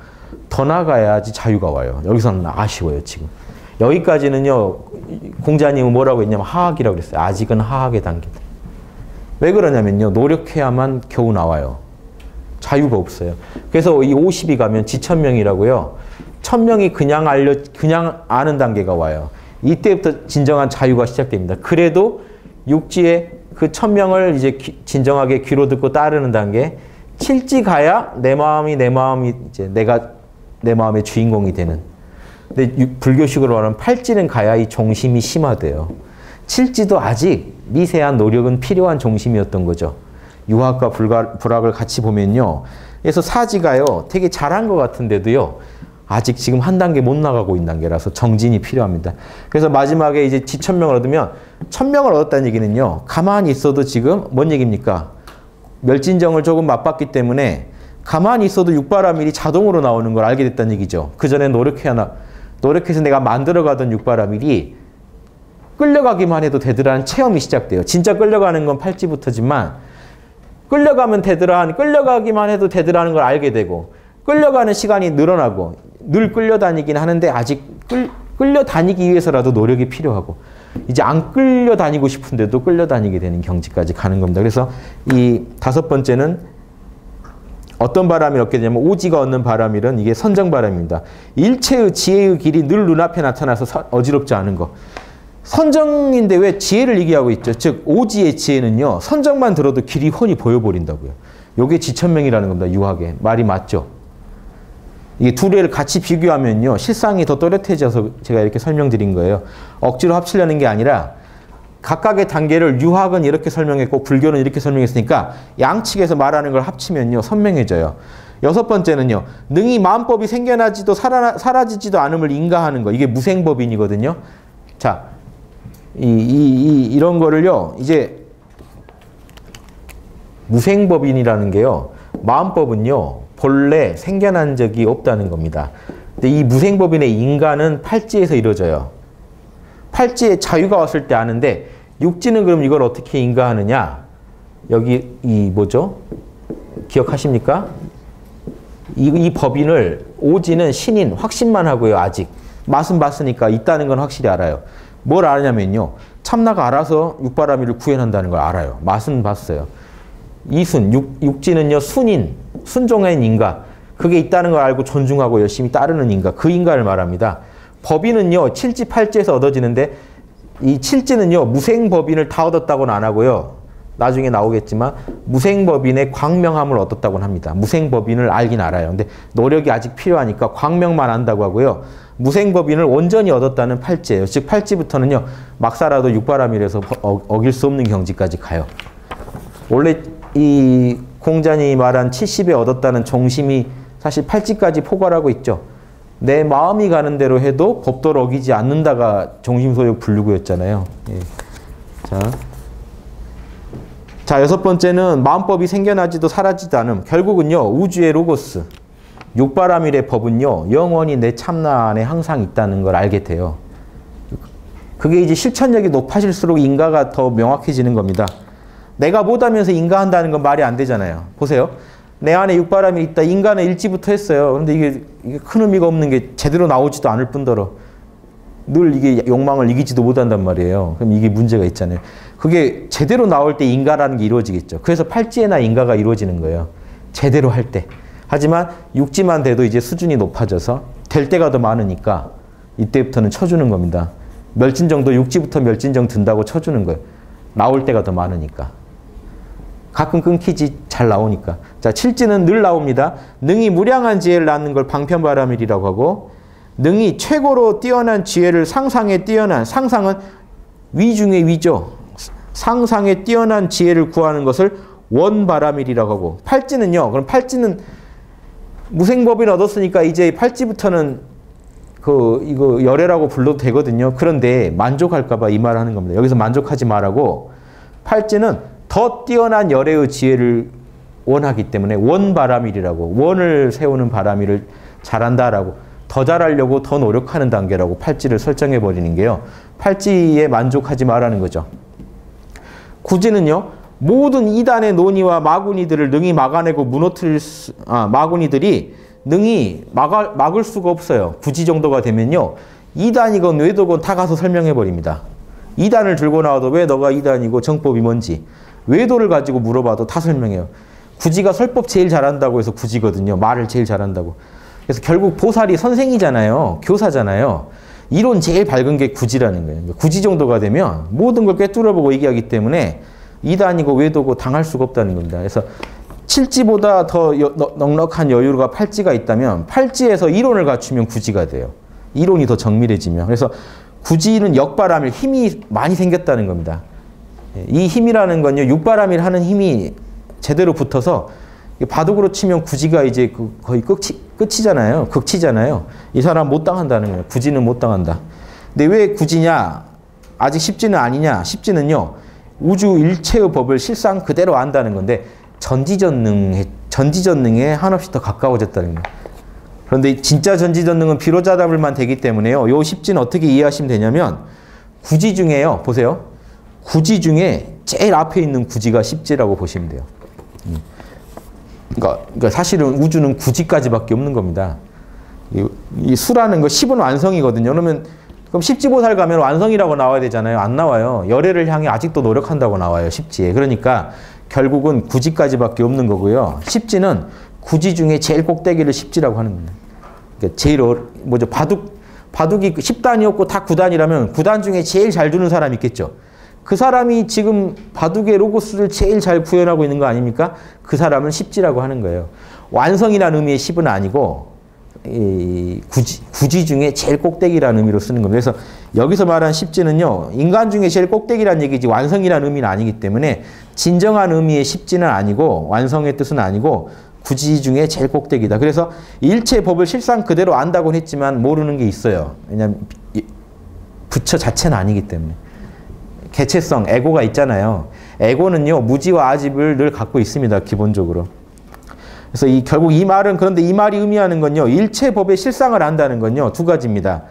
더 나가야지 자유가 와요. 여기서는 아쉬워요, 지금. 여기까지는요, 공자님은 뭐라고 했냐면 하학이라고 그랬어요. 아직은 하학의 단계다. 왜 그러냐면요, 노력해야만 겨우 나와요. 자유가 없어요. 그래서 이 50이 가면 지천명이라고요. 1000명이 그냥 아는 단계가 와요. 이때부터 진정한 자유가 시작됩니다. 그래도 육지에 그 1000명을 이제 진정하게 귀로 듣고 따르는 단계, 7지 가야 내 마음이 이제 내가 내 마음의 주인공이 되는. 근데 불교식으로 말하면 8지는 가야 이 종심이 심화돼요. 7지도 아직 미세한 노력은 필요한 종심이었던 거죠. 유학과 불학을 같이 보면요. 그래서 4지가요, 되게 잘한 것 같은데도요, 아직 지금 한 단계 못 나가고 있는 단계라서 정진이 필요합니다. 그래서 마지막에 이제 지천명을 얻으면, 1000명을 얻었다는 얘기는요, 가만히 있어도 지금 뭔 얘기입니까? 멸진정을 조금 맛봤기 때문에 가만히 있어도 육바라밀이 자동으로 나오는 걸 알게 됐다는 얘기죠. 그 전에 노력해서 내가 만들어가던 육바라밀이 끌려가기만 해도 되더라는 체험이 시작돼요. 진짜 끌려가는 건 8지부터지만 끌려가기만 해도 되더라는 걸 알게 되고, 끌려가는 시간이 늘어나고, 늘 끌려다니긴 하는데 아직 끌려다니기 위해서라도 노력이 필요하고, 이제 안 끌려다니고 싶은데도 끌려다니게 되는 경지까지 가는 겁니다. 그래서 이 5번째는 어떤 바람이 얻게 되냐면, 오지가 얻는 바람일은 이게 선정바람입니다. 일체의 지혜의 길이 늘 눈앞에 나타나서 어지럽지 않은 거. 선정인데 왜 지혜를 얘기하고 있죠? 즉 오지의 지혜는요, 선정만 들어도 길이 훤히 보여버린다고요. 요게 지천명이라는 겁니다. 유학에. 말이 맞죠? 이게 두 개를 같이 비교하면요, 실상이 더 또렷해져서 제가 이렇게 설명드린 거예요. 억지로 합치려는 게 아니라 각각의 단계를 유학은 이렇게 설명했고 불교는 이렇게 설명했으니까 양측에서 말하는 걸 합치면요, 선명해져요. 6번째는요, 능히 마음법이 생겨나지도 사라지지도 않음을 인가하는 거. 이게 무생법인이거든요. 자, 이런 거를요, 이제 무생법인이라는 게요, 마음법은요, 본래 생겨난 적이 없다는 겁니다. 근데 이 무생법인의 인간은 팔지에서 이루어져요. 팔지에 자유가 왔을 때 아는데, 육지는 그럼 이걸 어떻게 인가하느냐? 여기 뭐죠? 기억하십니까? 이 법인을, 오지는 신인, 확신만 하고요, 아직. 맛은 봤으니까 있다는 건 확실히 알아요. 뭘 아냐면요, 참나가 알아서 육바라밀을 구현한다는 걸 알아요. 맛은 봤어요. 이순, 육지는요, 순인, 순종한 인가. 그게 있다는 걸 알고 존중하고 열심히 따르는 인가. 그 인가를 말합니다. 법인은요, 7지, 8지에서 얻어지는데, 이 7지는요, 무생법인을 다 얻었다고는 안 하고요. 나중에 나오겠지만, 무생법인의 광명함을 얻었다고는 합니다. 무생법인을 알긴 알아요. 근데 노력이 아직 필요하니까 광명만 안다고 하고요. 무생법인을 온전히 얻었다는 8지예요. 즉 8지부터는요, 막 살아도 육바라밀에서 어길 수 없는 경지까지 가요. 원래 이 공자님이 말한 70에 얻었다는 종심이 사실 8지까지 포괄하고 있죠. 내 마음이 가는 대로 해도 법도를 어기지 않는다가 종심소욕 분류구였잖아요. 예. 자, 6번째는 마음법이 생겨나지도 사라지도 않음. 결국은요, 우주의 로고스, 육바라밀의 법은요, 영원히 내 참나 안에 항상 있다는 걸 알게 돼요. 그게 이제 실천력이 높아질수록 인가가 더 명확해지는 겁니다. 내가 못하면서 인가한다는 건 말이 안 되잖아요. 보세요. 내 안에 육바람이 있다. 인가는 일지부터 했어요. 그런데 이게 큰 의미가 없는 게 제대로 나오지도 않을 뿐더러 늘 이게 욕망을 이기지도 못한단 말이에요. 그럼 이게 문제가 있잖아요. 그게 제대로 나올 때 인가라는 게 이루어지겠죠. 그래서 팔지에나 인가가 이루어지는 거예요. 제대로 할 때. 하지만 육지만 돼도 이제 수준이 높아져서 될 때가 더 많으니까 이때부터는 쳐주는 겁니다. 멸진정도 육지부터 멸진정 든다고 쳐주는 거예요. 나올 때가 더 많으니까. 가끔 끊기지 잘 나오니까. 자, 칠지는 늘 나옵니다. 능이 무량한 지혜를 낳는 걸 방편바라밀이라고 하고, 능이 최고로 뛰어난 지혜를 상상에 뛰어난, 상상은 위 중에 위죠. 상상에 뛰어난 지혜를 구하는 것을 원바라밀이라고 하고, 팔지는요. 그럼 팔지는 무생법을 얻었으니까 이제 팔지부터는 이거 열애라고 불러도 되거든요. 그런데 만족할까봐 이 말을 하는 겁니다. 여기서 만족하지 말라고, 팔지는 더 뛰어난 열애의 지혜를 원하기 때문에 원바라밀이라고, 원을 세우는 바라밀을 잘한다라고, 더 잘하려고 더 노력하는 단계라고 팔지를 설정해 버리는 게요. 팔지에 만족하지 말라는 거죠. 구지는요. 모든 이단의 논의와 마구니들을 능히 막아내고 마구니들이 능히 막을 수가 없어요. 구지 정도가 되면요. 이단이건 외도건 다 가서 설명해 버립니다. 이단을 들고 나와도 왜 너가 이단이고 정법이 뭔지, 외도를 가지고 물어봐도 다 설명해요. 구지가 설법 제일 잘한다고 해서 구지거든요. 말을 제일 잘한다고. 그래서 결국 보살이 선생이잖아요. 교사잖아요. 이론 제일 밝은 게 구지라는 거예요. 구지 정도가 되면 모든 걸 꿰뚫어보고 얘기하기 때문에 이단이고 외도고 당할 수가 없다는 겁니다. 그래서 칠지보다 더 넉넉한 여유가 팔지가 있다면 팔지에서 이론을 갖추면 구지가 돼요. 이론이 더 정밀해지면. 그래서 구지는 역바람일, 힘이 많이 생겼다는 겁니다. 이 힘이라는 건요, 육바람일 하는 힘이 제대로 붙어서 바둑으로 치면 구지가 이제 거의 끝이잖아요. 극치잖아요. 이 사람 못 당한다는 거예요. 구지는 못 당한다. 근데 왜 구지냐? 아직 십지는 아니냐? 십지는요, 우주 일체의 법을 실상 그대로 안다는 건데 전지전능에 한없이 더 가까워졌다는 거예요. 그런데 진짜 전지전능은 비로자답을만 되기 때문에요. 요 십지는 어떻게 이해하시면 되냐면, 구지 중에요. 보세요. 구지 중에 제일 앞에 있는 구지가 십지라고 보시면 돼요. 그러니까 사실은 우주는 구지까지밖에 없는 겁니다. 이 수라는 거 10은 완성이거든요. 그러면 그럼 십지보살 가면 완성이라고 나와야 되잖아요. 안 나와요. 열애를 향해 아직도 노력한다고 나와요. 십지에. 그러니까 결국은 구지까지밖에 없는 거고요. 십지는 구지 중에 제일 꼭대기를 십지라고 하는 겁니다. 그러니까 제일 뭐죠? 바둑이 10단이었고 다 9단이라면 9단 중에 제일 잘 두는 사람이 있겠죠. 그 사람이 지금 바둑의 로고스를 제일 잘 구현하고 있는 거 아닙니까? 그 사람은 십지라고 하는 거예요. 완성이라는 의미의 십은 아니고 구지 중에 제일 꼭대기라는 의미로 쓰는 겁니다. 그래서 여기서 말한 십지는요, 인간 중에 제일 꼭대기라는 얘기지 완성이라는 의미는 아니기 때문에 진정한 의미의 십지는 아니고 완성의 뜻은 아니고 구지 중에 제일 꼭대기다. 그래서 일체 법을 실상 그대로 안다고는 했지만 모르는 게 있어요. 왜냐하면 부처 자체는 아니기 때문에. 개체성, 에고가 있잖아요. 에고는요, 무지와 아집을 늘 갖고 있습니다. 기본적으로. 그래서 결국 이 말은, 그런데 이 말이 의미하는 건요, 일체 법의 실상을 안다는 건요, 두 가지입니다.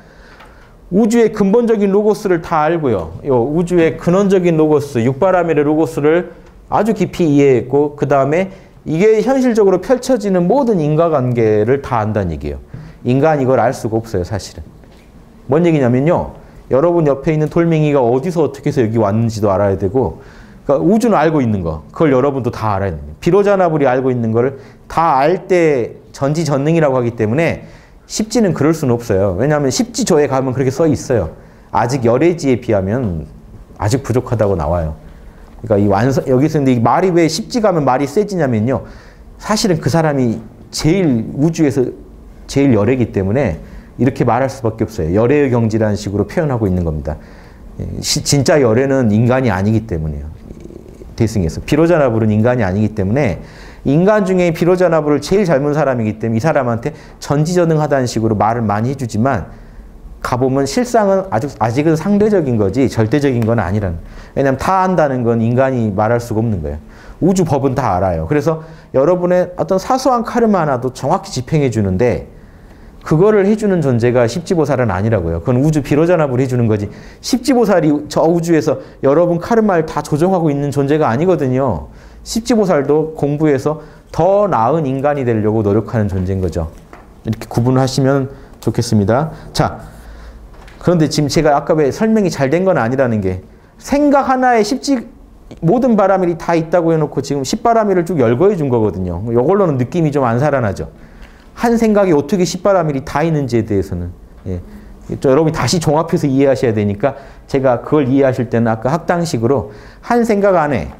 우주의 근본적인 로고스를 다 알고요. 우주의 근원적인 로고스, 육바라밀의 로고스를 아주 깊이 이해했고, 그 다음에 이게 현실적으로 펼쳐지는 모든 인과관계를 다 안다는 얘기예요. 인간이 이걸 알 수가 없어요, 사실은. 뭔 얘기냐면요, 여러분 옆에 있는 돌멩이가 어디서 어떻게 해서 여기 왔는지도 알아야 되고, 그러니까 우주는 알고 있는 거, 그걸 여러분도 다 알아야 됩니다. 비로자나불이 알고 있는 거를 다 알 때 전지전능이라고 하기 때문에 십지는 그럴 수는 없어요. 왜냐하면 십지조에 가면 그렇게 써 있어요. 아직 열애지에 비하면 아직 부족하다고 나와요. 그러니까 여기서 근데 이 말이 왜 십지 가면 말이 세지냐면요, 사실은 그 사람이 제일 우주에서 제일 열애기 때문에 이렇게 말할 수밖에 없어요. 열애의 경지라는 식으로 표현하고 있는 겁니다. 진짜 열애는 인간이 아니기 때문에요. 대승에서. 비로자나불은 인간이 아니기 때문에 인간 중에 비로자나불을 제일 젊은 사람이기 때문에 이 사람한테 전지전능하다는 식으로 말을 많이 해주지만 가보면 실상은 아직은 상대적인 거지 절대적인 건 아니라는. 왜냐하면 다 안다는 건 인간이 말할 수가 없는 거예요. 우주 법은 다 알아요. 그래서 여러분의 어떤 사소한 카르마 하나도 정확히 집행해 주는데 그거를 해주는 존재가 십지보살은 아니라고요. 그건 우주 비로자납을 해주는 거지. 십지보살이 저 우주에서 여러분 카르마를 다 조정하고 있는 존재가 아니거든요. 십지보살도 공부해서 더 나은 인간이 되려고 노력하는 존재인 거죠. 이렇게 구분하시면 좋겠습니다. 자, 그런데 지금 제가 아까 왜 설명이 잘 된 건 아니라는 게 생각 하나에 모든 바라밀이 다 있다고 해놓고 지금 10바라밀을 쭉 열거해 준 거거든요. 이걸로는 느낌이 좀 안 살아나죠. 한 생각에 어떻게 10바라밀이 다 있는지에 대해서는. 예. 여러분이 다시 종합해서 이해하셔야 되니까 제가 그걸 이해하실 때는 아까 학당식으로 한 생각 안에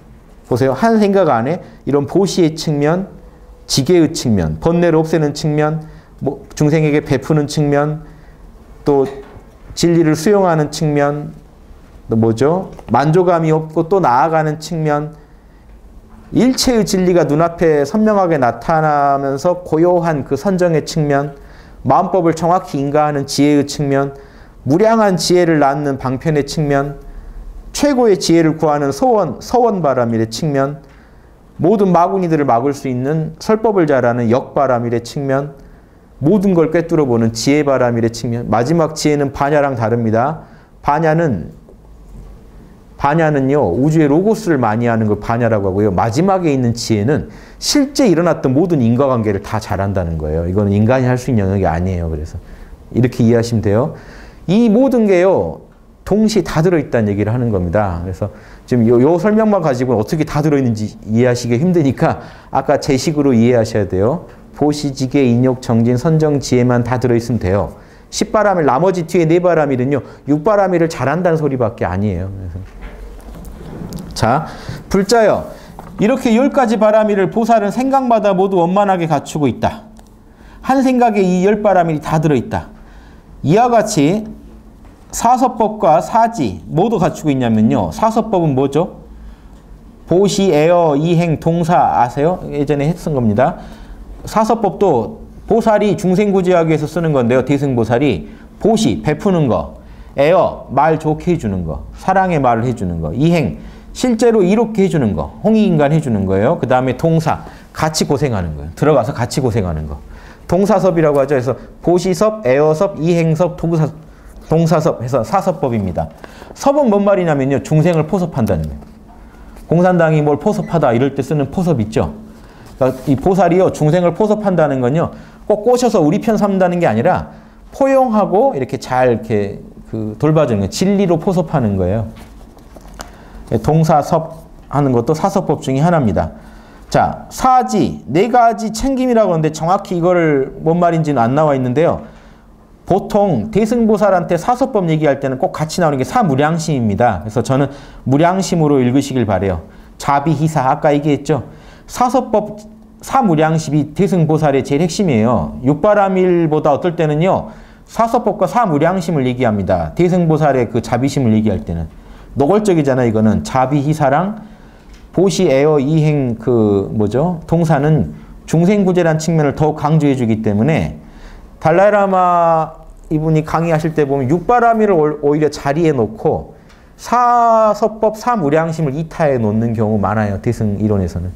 보세요. 한 생각 안에 이런 보시의 측면, 지계의 측면, 번뇌를 없애는 측면, 중생에게 베푸는 측면, 또 진리를 수용하는 측면, 또 뭐죠? 만족감이 없고 또 나아가는 측면, 일체의 진리가 눈앞에 선명하게 나타나면서 고요한 그 선정의 측면, 마음법을 정확히 인가하는 지혜의 측면, 무량한 지혜를 낳는 방편의 측면, 최고의 지혜를 구하는 서원바라밀의 측면, 모든 마구니들을 막을 수 있는 설법을 잘하는 역바라밀의 측면, 모든 걸 꿰뚫어보는 지혜바라밀의 측면, 마지막 지혜는 반야랑 다릅니다. 반야는요, 우주의 로고스를 많이 하는 걸 반야라고 하고요. 마지막에 있는 지혜는 실제 일어났던 모든 인과관계를 다 잘한다는 거예요. 이거는 인간이 할 수 있는 영역이 아니에요. 그래서 이렇게 이해하시면 돼요. 이 모든 게요, 동시에 다 들어있다는 얘기를 하는 겁니다. 그래서 지금 요 설명만 가지고 어떻게 다 들어있는지 이해하시기 힘드니까 아까 제 식으로 이해하셔야 돼요. 보시지계, 인욕, 정진, 선정, 지혜만 다 들어있으면 돼요. 10바라밀, 나머지 뒤에 4바라밀은요, 6바라밀을 잘한다는 소리밖에 아니에요. 그래서. 자, 불자여. 이렇게 10가지 바라밀을 보살은 생각마다 모두 원만하게 갖추고 있다. 한 생각에 이 10바라밀이 다 들어있다. 이와 같이 사서법과 사지 모두 갖추고 있냐면요. 사서법은 뭐죠? 보시, 애어, 이행, 동사 아세요? 예전에 했던 겁니다. 사서법도 보살이 중생구제하기 위해서 쓰는 건데요. 대승보살이 보시, 베푸는 거, 애어, 말 좋게 해주는 거, 사랑의 말을 해주는 거, 이행, 실제로 이롭게 해주는 거, 홍익인간 해주는 거예요. 그 다음에 동사, 같이 고생하는 거예요. 들어가서 같이 고생하는 거. 동사섭이라고 하죠. 그래서 보시섭, 애어섭, 이행섭, 동사섭 해서 사섭법입니다. 섭은 뭔 말이냐면요. 중생을 포섭한다는 거예요. 공산당이 뭘 포섭하다 이럴 때 쓰는 포섭 있죠. 그러니까 이 보살이요. 중생을 포섭한다는 건요. 꼭 꼬셔서 우리 편 삼다는 게 아니라 포용하고 이렇게 잘 이렇게 돌봐주는 거예요. 진리로 포섭하는 거예요. 동사섭 하는 것도 사섭법 중에 하나입니다. 자, 사지, 4가지 챙김이라고 하는데 정확히 이거를 뭔 말인지는 안 나와 있는데요. 보통 대승보살한테 사서법 얘기할 때는 꼭 같이 나오는 게 사무량심입니다. 그래서 저는 무량심으로 읽으시길 바래요. 자비희사, 아까 얘기했죠. 사서법 사무량심이 대승보살의 제일 핵심이에요. 6바라밀보다 어떨 때는요. 사서법과 사무량심을 얘기합니다. 대승보살의 그 자비심을 얘기할 때는. 노골적이잖아요. 이거는 자비희사랑 보시, 애어, 이행 동사는 중생구제란 측면을 더욱 강조해 주기 때문에 달라이라마 이분이 강의하실 때 보면 6바라밀을 오히려 자리에 놓고 사서법, 사무량심을 이타에 놓는 경우 많아요. 대승 이론에서는.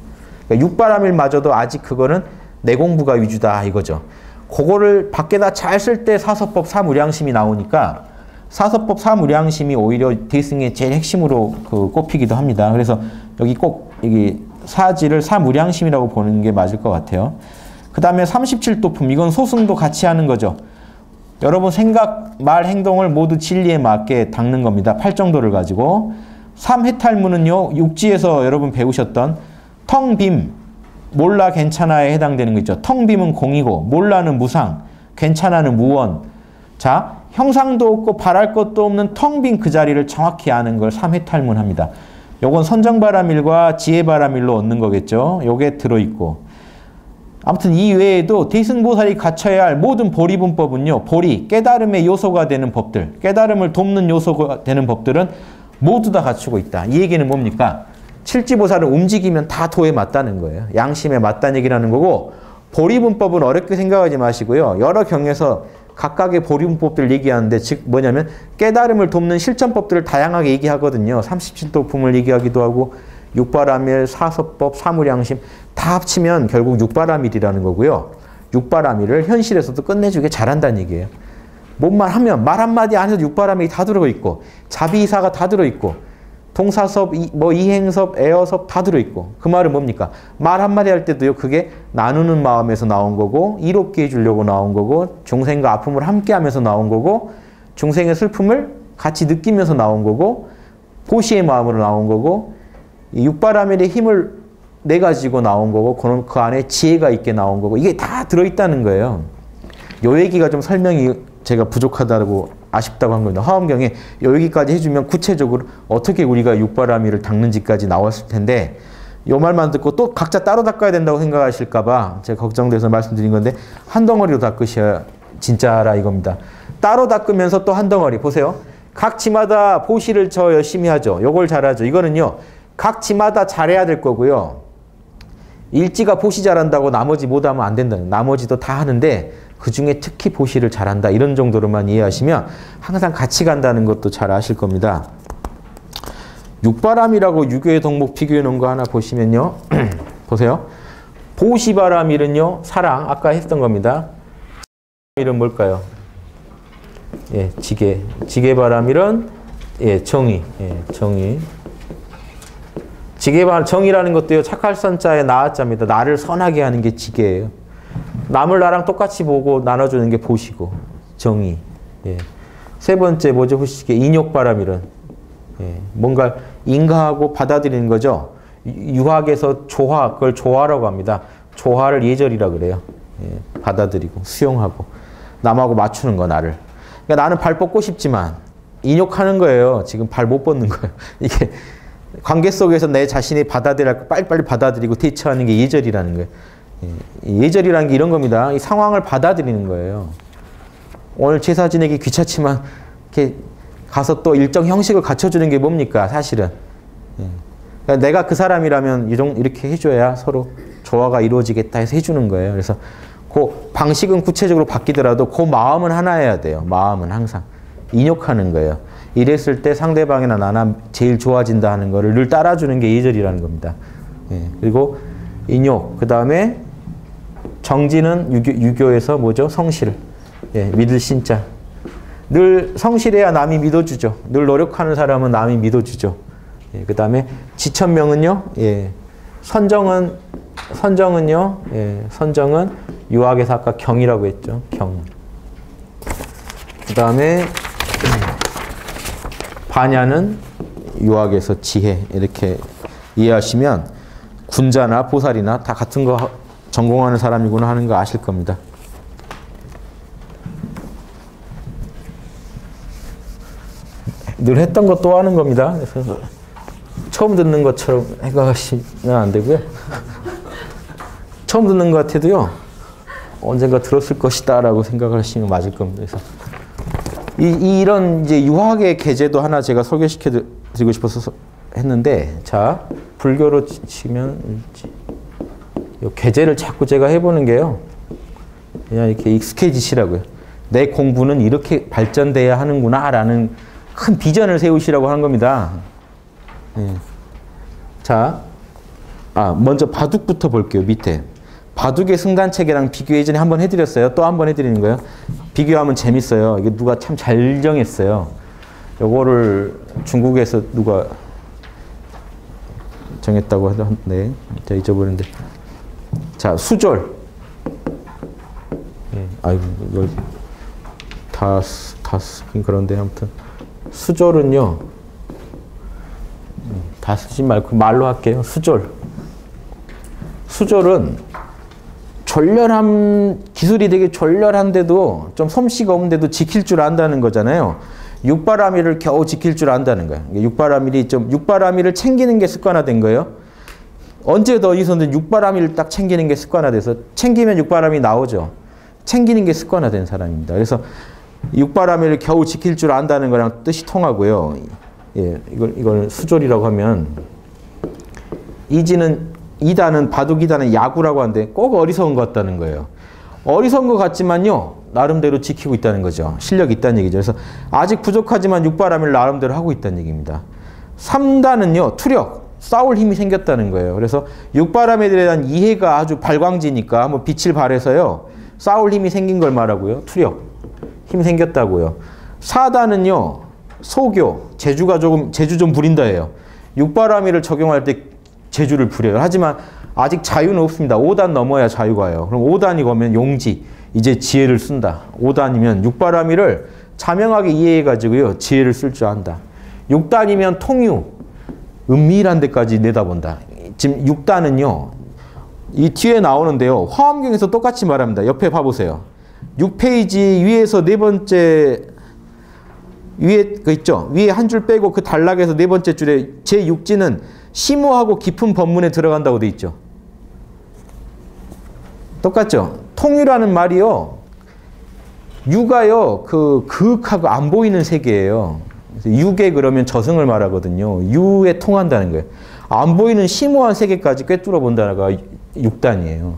그러니까 6바라밀마저도 아직 그거는 내 공부가 위주다 이거죠. 그거를 밖에다 잘 쓸 때 사서법, 사무량심이 나오니까 사서법, 사무량심이 오히려 대승의 제일 핵심으로 꼽히기도 합니다. 그래서 여기 꼭 사지를 사무량심이라고 보는 게 맞을 것 같아요. 그 다음에 37도품, 이건 소승도 같이 하는 거죠. 여러분 생각, 말, 행동을 모두 진리에 맞게 닦는 겁니다. 8정도를 가지고. 3해탈문은요. 육지에서 여러분 배우셨던 텅빔, 몰라 괜찮아에 해당되는 거 있죠. 텅빔은 공이고 몰라는 무상, 괜찮아는 무원. 자, 형상도 없고 바랄 것도 없는 텅 빈 그 자리를 정확히 아는 걸 3해탈문 합니다. 요건 선정바라밀과 지혜바라밀로 얻는 거겠죠. 요게 들어있고. 아무튼 이 외에도 대승보살이 갖춰야 할 모든 보리분법은요. 보리, 깨달음의 요소가 되는 법들, 깨달음을 돕는 요소가 되는 법들은 모두 다 갖추고 있다. 이 얘기는 뭡니까? 칠지보살은 움직이면 다 도에 맞다는 거예요. 양심에 맞다는 얘기라는 거고, 보리분법은 어렵게 생각하지 마시고요. 여러 경에서 각각의 보리분법들을 얘기하는데, 즉 뭐냐면 깨달음을 돕는 실천법들을 다양하게 얘기하거든요. 37도품을 얘기하기도 하고 6바라밀, 사서법, 사무량심 다 합치면 결국 6바라밀이라는 거고요. 육바라밀을 현실에서도 끝내주게 잘한다는 얘기예요. 뭔만 하면 말 한마디 안에도 육바라밀이 다 들어있고 자비이사가 다 들어있고 동사섭, 이행섭, 애어섭 다 들어있고 그 말은 뭡니까? 말 한마디 할 때도요. 그게 나누는 마음에서 나온 거고 이롭게 해주려고 나온 거고 중생과 아픔을 함께 하면서 나온 거고 중생의 슬픔을 같이 느끼면서 나온 거고 보시의 마음으로 나온 거고 육바라밀의 힘을 내가지고 나온 거고 그 안에 지혜가 있게 나온 거고 이게 다 들어있다는 거예요. 요 얘기가 좀 설명이 제가 부족하다고 아쉽다고 한 겁니다. 화엄경에 여기까지 해주면 구체적으로 어떻게 우리가 육바라밀을 닦는지까지 나왔을 텐데 요 말만 듣고 또 각자 따로 닦아야 된다고 생각하실까 봐 제가 걱정돼서 말씀드린 건데 한 덩어리로 닦으셔야 진짜라 이겁니다. 따로 닦으면서 또 한 덩어리 보세요. 각 지마다 보시를 저 열심히 하죠. 요걸 잘하죠. 이거는요. 각 지마다 잘해야 될 거고요. 일지가 보시 잘한다고 나머지 못하면 안 된다는 나머지도 다 하는데 그중에 특히 보시를 잘한다 이런 정도로만 이해하시면 항상 같이 간다는 것도 잘 아실 겁니다. 육바라밀하고 유교의 덕목 비교해 놓은 거 하나 보시면요. 보세요. 보시바라밀은요. 사랑 아까 했던 겁니다. 바라밀은 뭘까요? 예, 지게. 지게바라밀은 예, 정의. 예, 정의. 정의라는 것도요. 착할 선자에 나아자입니다. 나를 선하게 하는 게 지게예요. 남을 나랑 똑같이 보고 나눠주는 게 보시고 정의. 예. 세 번째 뭐죠? 보시게 인욕바라밀은 예. 뭔가 인가하고 받아들이는 거죠. 유학에서 조화, 그걸 조화라고 합니다. 조화를 예절이라 그래요. 예. 받아들이고 수용하고 남하고 맞추는 거 나를. 그러니까 나는 발 뻗고 싶지만 인욕하는 거예요. 지금 발 못 뻗는 거예요. 이게 관계 속에서 내 자신이 받아들일 거 빨리빨리 받아들이고 대처하는 게 예절이라는 거예요. 예절이라는 게 이런 겁니다. 이 상황을 받아들이는 거예요. 오늘 제사 지내기 귀찮지만 이렇게 가서 또 일정 형식을 갖춰주는 게 뭡니까? 사실은. 그러니까 내가 그 사람이라면 이렇게 해줘야 서로 조화가 이루어지겠다 해서 해주는 거예요. 그래서 그 방식은 구체적으로 바뀌더라도 그 마음은 하나여야 돼요. 마음은 항상. 인욕하는 거예요. 이랬을 때 상대방이나 나나 제일 좋아진다 하는 거를 늘 따라주는 게 예절이라는 겁니다. 그리고 인욕, 그 다음에 정지는 유교에서 뭐죠? 성실. 예, 믿을 신자. 늘 성실해야 남이 믿어주죠. 늘 노력하는 사람은 남이 믿어주죠. 예, 그 다음에 지천명은요. 예, 선정은요. 예, 선정은 유학에서 아까 경이라고 했죠. 경. 그 다음에 반야는 유학에서 지혜. 이렇게 이해하시면 군자나 보살이나 다 같은 거 전공하는 사람이구나 하는 거 아실 겁니다. 늘 했던 거 또 하는 겁니다. 그래서 처음 듣는 것처럼 생각하시면 안 되고요. 처음 듣는 것 같아도요. 언젠가 들었을 것이다 라고 생각을 하시면 맞을 겁니다. 그래서 이런 이제 유학의 계제도 하나 제가 소개시켜 드리고 싶어서 했는데, 자, 불교로 치면 이 계제를 자꾸 제가 해보는 게요. 그냥 이렇게 익숙해지시라고요. 내 공부는 이렇게 발전돼야 하는구나 라는 큰 비전을 세우시라고 하는 겁니다. 예. 자, 먼저 바둑부터 볼게요. 밑에. 바둑의 승단체계랑 비교 예전에 한번 해드렸어요. 또 한번 해드리는 거예요. 비교하면 재밌어요. 이게 누가 참 잘 정했어요. 요거를 중국에서 누가 정했다고 하던데, 제가 잊어버렸는데. 자, 수졸. 예, 아이고, 이걸 다 쓰긴 그런데, 아무튼. 수졸은요, 다 쓰지 말고 말로 할게요. 수졸. 수졸은 기술이 되게 졸렬한데도, 좀 솜씨가 없는데도 지킬 줄 안다는 거잖아요. 육바라밀을 겨우 지킬 줄 안다는 거예요. 육바라밀을 챙기는 게 습관화된 거예요. 언제도 어디서든 육바라밀을 딱 챙기는 게 습관화돼서, 챙기면 육바라밀이 나오죠. 챙기는 게 습관화된 사람입니다. 그래서 육바라밀을 겨우 지킬 줄 안다는 거랑 뜻이 통하고요. 예, 이걸 수졸이라고 하면, 이단은 바둑 이단은 야구라고 하는데 꼭 어리석은 것 같다는 거예요. 어리석은 것 같지만요, 나름대로 지키고 있다는 거죠. 실력이 있다는 얘기죠. 그래서 아직 부족하지만 육바라밀을 나름대로 하고 있다는 얘기입니다. 3단은요, 투력, 싸울 힘이 생겼다는 거예요. 그래서 육바라밀에 대한 이해가 아주 발광지니까 한번 빛을 발해서요, 싸울 힘이 생긴 걸 말하고요. 투력. 힘 생겼다고요. 사단은요. 소교. 재주 좀 부린다예요. 육바라밀을 적용할 때 재주를 부려요. 하지만 아직 자유는 없습니다. 5단 넘어야 자유가요. 그럼 5단이 거면 용지. 이제 지혜를 쓴다. 5단이면 육바라밀을 자명하게 이해해가지고요. 지혜를 쓸 줄 안다. 6단이면 통유. 은밀한 데까지 내다본다. 지금 6단은요. 이 뒤에 나오는데요. 화엄경에서 똑같이 말합니다. 옆에 봐보세요. 6페이지 위에서 네 번째 위에 그 있죠. 위에 한 줄 빼고 그 단락에서 네 번째 줄에 제6지는 심오하고 깊은 법문에 들어간다고 돼 있죠. 똑같죠. 통유라는 말이요. 유가요. 그윽하고 안 보이는 세계예요. 유계 그러면 저승을 말하거든요. 유에 통한다는 거예요. 안 보이는 심오한 세계까지 꿰뚫어 본다는 거 6단이에요.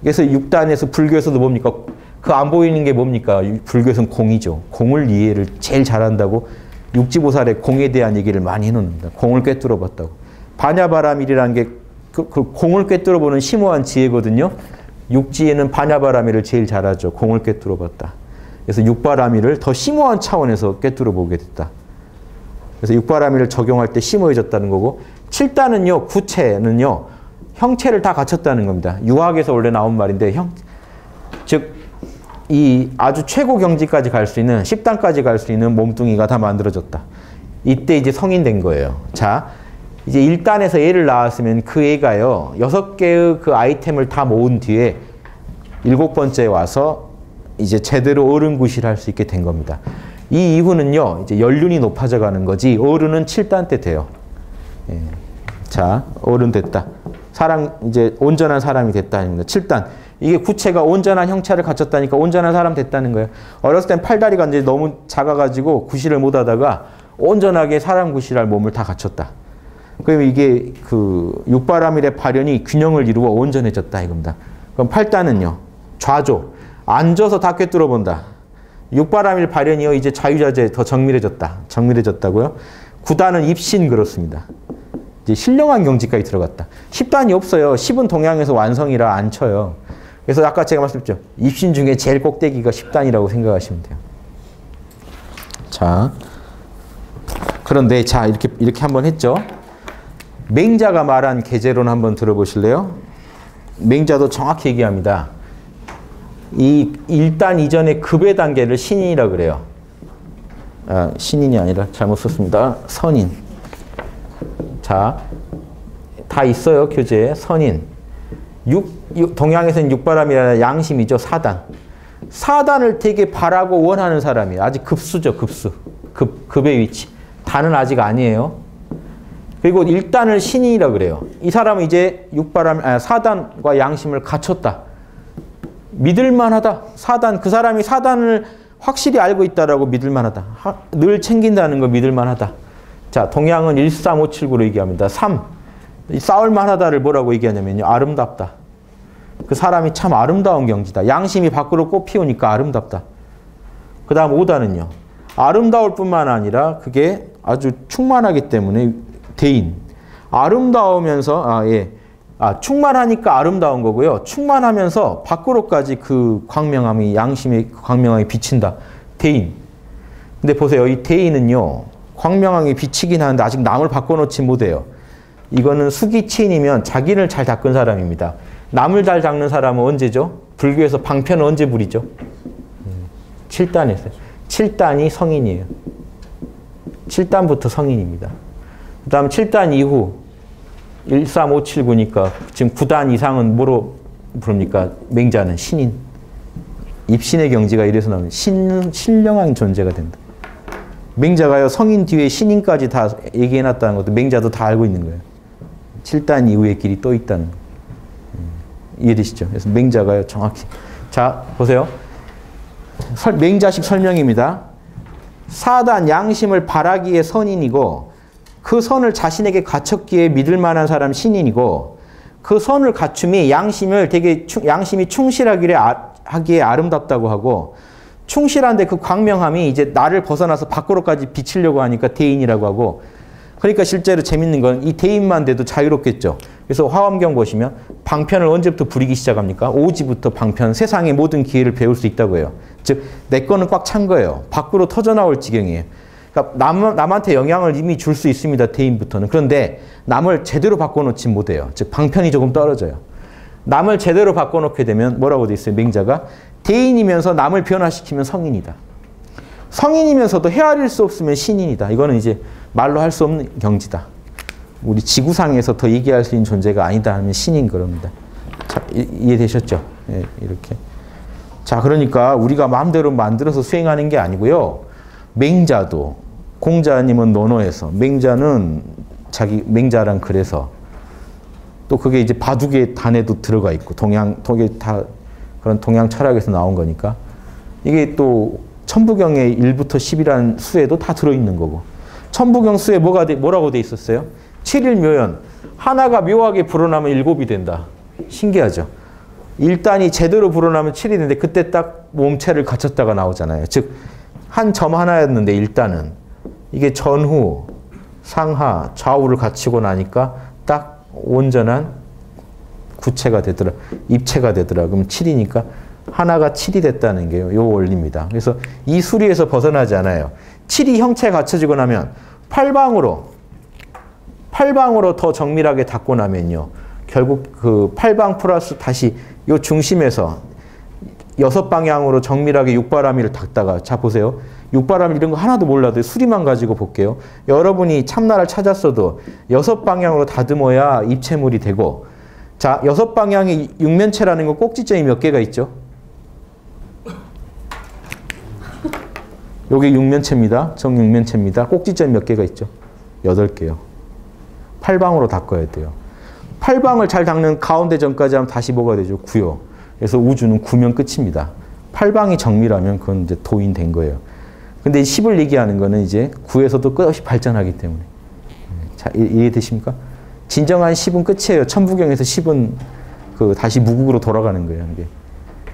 그래서 6단에서 불교에서도 뭡니까? 그 안 보이는 게 뭡니까? 불교에서는 공이죠. 공을 이해를 제일 잘한다고 육지보살의 공에 대한 얘기를 많이 해놓는다. 공을 꿰뚫어 봤다고. 반야바라밀이라는 게 그 공을 꿰뚫어 보는 심오한 지혜거든요. 육지에는 반야바라밀을 제일 잘하죠. 공을 꿰뚫어 봤다. 그래서 육바라밀을 더 심오한 차원에서 꿰뚫어 보게 됐다. 그래서 육바라밀을 적용할 때 심오해졌다는 거고 7단은요. 구체는요. 형체를 다 갖췄다는 겁니다. 유학에서 원래 나온 말인데 즉 이 아주 최고 경지까지 갈 수 있는 10단까지 갈 수 있는 몸뚱이가 다 만들어졌다. 이때 이제 성인 된 거예요. 자, 이제 1단에서 애를 낳았으면 그 애가요. 6개의 그 아이템을 다 모은 뒤에 7번째에 와서 이제 제대로 어른 구실을 할 수 있게 된 겁니다. 이 이후는요. 이제 연륜이 높아져 가는 거지 어른은 7단 때 돼요. 예. 자, 어른 됐다. 이제 온전한 사람이 됐다는 7단. 이게 구체가 온전한 형체를 갖췄다니까 온전한 사람 됐다는 거예요. 어렸을 땐 팔다리가 이제 너무 작아가지고 구실을 못 하다가 온전하게 사람 구실할 몸을 다 갖췄다. 그럼 이게 그 육바라밀의 발현이 균형을 이루어 온전해졌다 이겁니다. 그럼 8단은요. 좌조. 앉아서 다 꿰뚫어 본다. 육바라밀 발현이요. 이제 자유자재 더 정밀해졌다. 정밀해졌다고요. 9단은 입신 그렇습니다. 이제 신령한 경지까지 들어갔다. 10단이 없어요. 10은 동양에서 완성이라 안 쳐요. 그래서 아까 제가 말씀드렸죠. 입신 중에 제일 꼭대기가 10단이라고 생각하시면 돼요. 자, 그런데 자 이렇게 한번 했죠. 맹자가 말한 계제론 한번 들어보실래요? 맹자도 정확히 얘기합니다. 이 1단 이전의 급의 단계를 신인이라고 그래요. 신인이 아니라 잘못 썼습니다. 선인. 자, 다 있어요. 교재에. 선인. 동양에서는 육바람이라는 양심이죠. 4단. 4단을 되게 바라고 원하는 사람이 아직 급수죠. 급수. 급의 위치. 단은 아직 아니에요. 그리고 1단을 신인이라고 그래요. 이 사람은 이제 4단과 양심을 갖췄다. 믿을만하다. 4단. 그 사람이 4단을 확실히 알고 있다라고 믿을만하다. 늘 챙긴다는 거 믿을만하다. 자, 동양은 13579로 얘기합니다. 3. 싸울만하다를 뭐라고 얘기하냐면요. 아름답다. 그 사람이 참 아름다운 경지다. 양심이 밖으로 꽃 피우니까 아름답다. 그 다음 5단은요. 아름다울 뿐만 아니라 그게 아주 충만하기 때문에 대인. 아름다우면서, 충만하니까 아름다운 거고요. 충만하면서 밖으로까지 그 광명함이, 양심의 광명함이 비친다. 대인. 근데 보세요. 이 대인은요. 광명함이 비치긴 하는데 아직 남을 바꿔놓지 못해요. 이거는 수기치인이면 자기를 잘 닦은 사람입니다. 남을 잘 닦는 사람은 언제죠? 불교에서 방편은 언제 부리죠? 7단에서. 7단이 성인이에요. 7단부터 성인입니다. 그 다음 7단 이후 13579니까 지금 9단 이상은 뭐로 부릅니까? 맹자는 신인. 입신의 경지가 이래서 나오는 신령한 존재가 된다. 맹자가요. 성인 뒤에 신인까지 다 얘기해놨다는 것도 맹자도 다 알고 있는 거예요. 7단 이후의 길이 또 있다는 거. 이해되시죠? 그래서 맹자가요. 정확히. 자, 보세요. 맹자식 설명입니다. 4단 양심을 바라기에 선인이고 그 선을 자신에게 갖췄기에 믿을 만한 사람 신인이고 그 선을 갖춤이 양심이 충실하기에 아름답다고 하고 충실한데 그 광명함이 이제 나를 벗어나서 밖으로까지 비치려고 하니까 대인이라고 하고 그러니까 실제로 재밌는 건 이 대인만 돼도 자유롭겠죠. 그래서 화엄경 보시면 방편을 언제부터 부리기 시작합니까? 오지부터 방편, 세상의 모든 기회를 배울 수 있다고 해요. 즉, 내 거는 꽉 찬 거예요. 밖으로 터져나올 지경이에요. 그러니까 남한테 영향을 이미 줄 수 있습니다. 대인부터는. 그런데 남을 제대로 바꿔놓지 못해요. 즉, 방편이 조금 떨어져요. 남을 제대로 바꿔놓게 되면 뭐라고 돼 있어요? 맹자가 대인이면서 남을 변화시키면 성인이다. 성인이면서도 헤아릴 수 없으면 신인이다. 이거는 이제 말로 할 수 없는 경지다. 우리 지구상에서 더 얘기할 수 있는 존재가 아니다 하면 신인 그럽니다. 자, 이해되셨죠? 예, 이렇게. 자, 그러니까 우리가 마음대로 만들어서 수행하는 게 아니고요. 맹자도, 공자님은 논어에서, 맹자는 자기 맹자랑 글에서, 또 그게 이제 바둑의 단에도 들어가 있고, 독일 다 그런 동양 철학에서 나온 거니까, 이게 또 천부경의 1부터 10이라는 수에도 다 들어있는 거고, 천부경 수에 뭐라고 돼 있었어요? 7일 묘연. 하나가 묘하게 불어나면 7이 된다. 신기하죠? 1단이 제대로 불어나면 7이 되는데 그때 딱 몸체를 갖췄다가 나오잖아요. 즉, 한 점 하나였는데 1단은. 이게 전후, 상하, 좌우를 갖추고 나니까 딱 온전한 구체가 되더라. 입체가 되더라. 그럼 7이니까 하나가 7이 됐다는 게요. 요 원리입니다. 그래서 이 수리에서 벗어나지 않아요. 7이 형체에 갖춰지고 나면 팔방으로 더 정밀하게 닫고 나면요. 결국 그 팔방 플러스 다시 요 중심에서 6방향으로 정밀하게 육바라밀을 닫다가, 자 보세요. 육바라밀 이런 거 하나도 몰라도 수리만 가지고 볼게요. 여러분이 참나를 찾았어도 6방향으로 다듬어야 입체물이 되고, 자, 6방향의 육면체라는 건 꼭지점이 몇 개가 있죠? 요게 육면체입니다. 정육면체입니다. 꼭지점이 몇 개가 있죠? 8개요. 8방으로 닦아야 돼요. 8방을 잘 닦는 가운데 점까지 하면 다시 뭐가 되죠? 9요. 그래서 우주는 9면 끝입니다. 8방이 정밀하면 그건 이제 도인 된 거예요. 근데 10을 얘기하는 거는 이제 9에서도 끝없이 발전하기 때문에. 자, 이해되십니까? 진정한 10은 끝이에요. 천부경에서 10은 그 다시 무국으로 돌아가는 거예요. 이게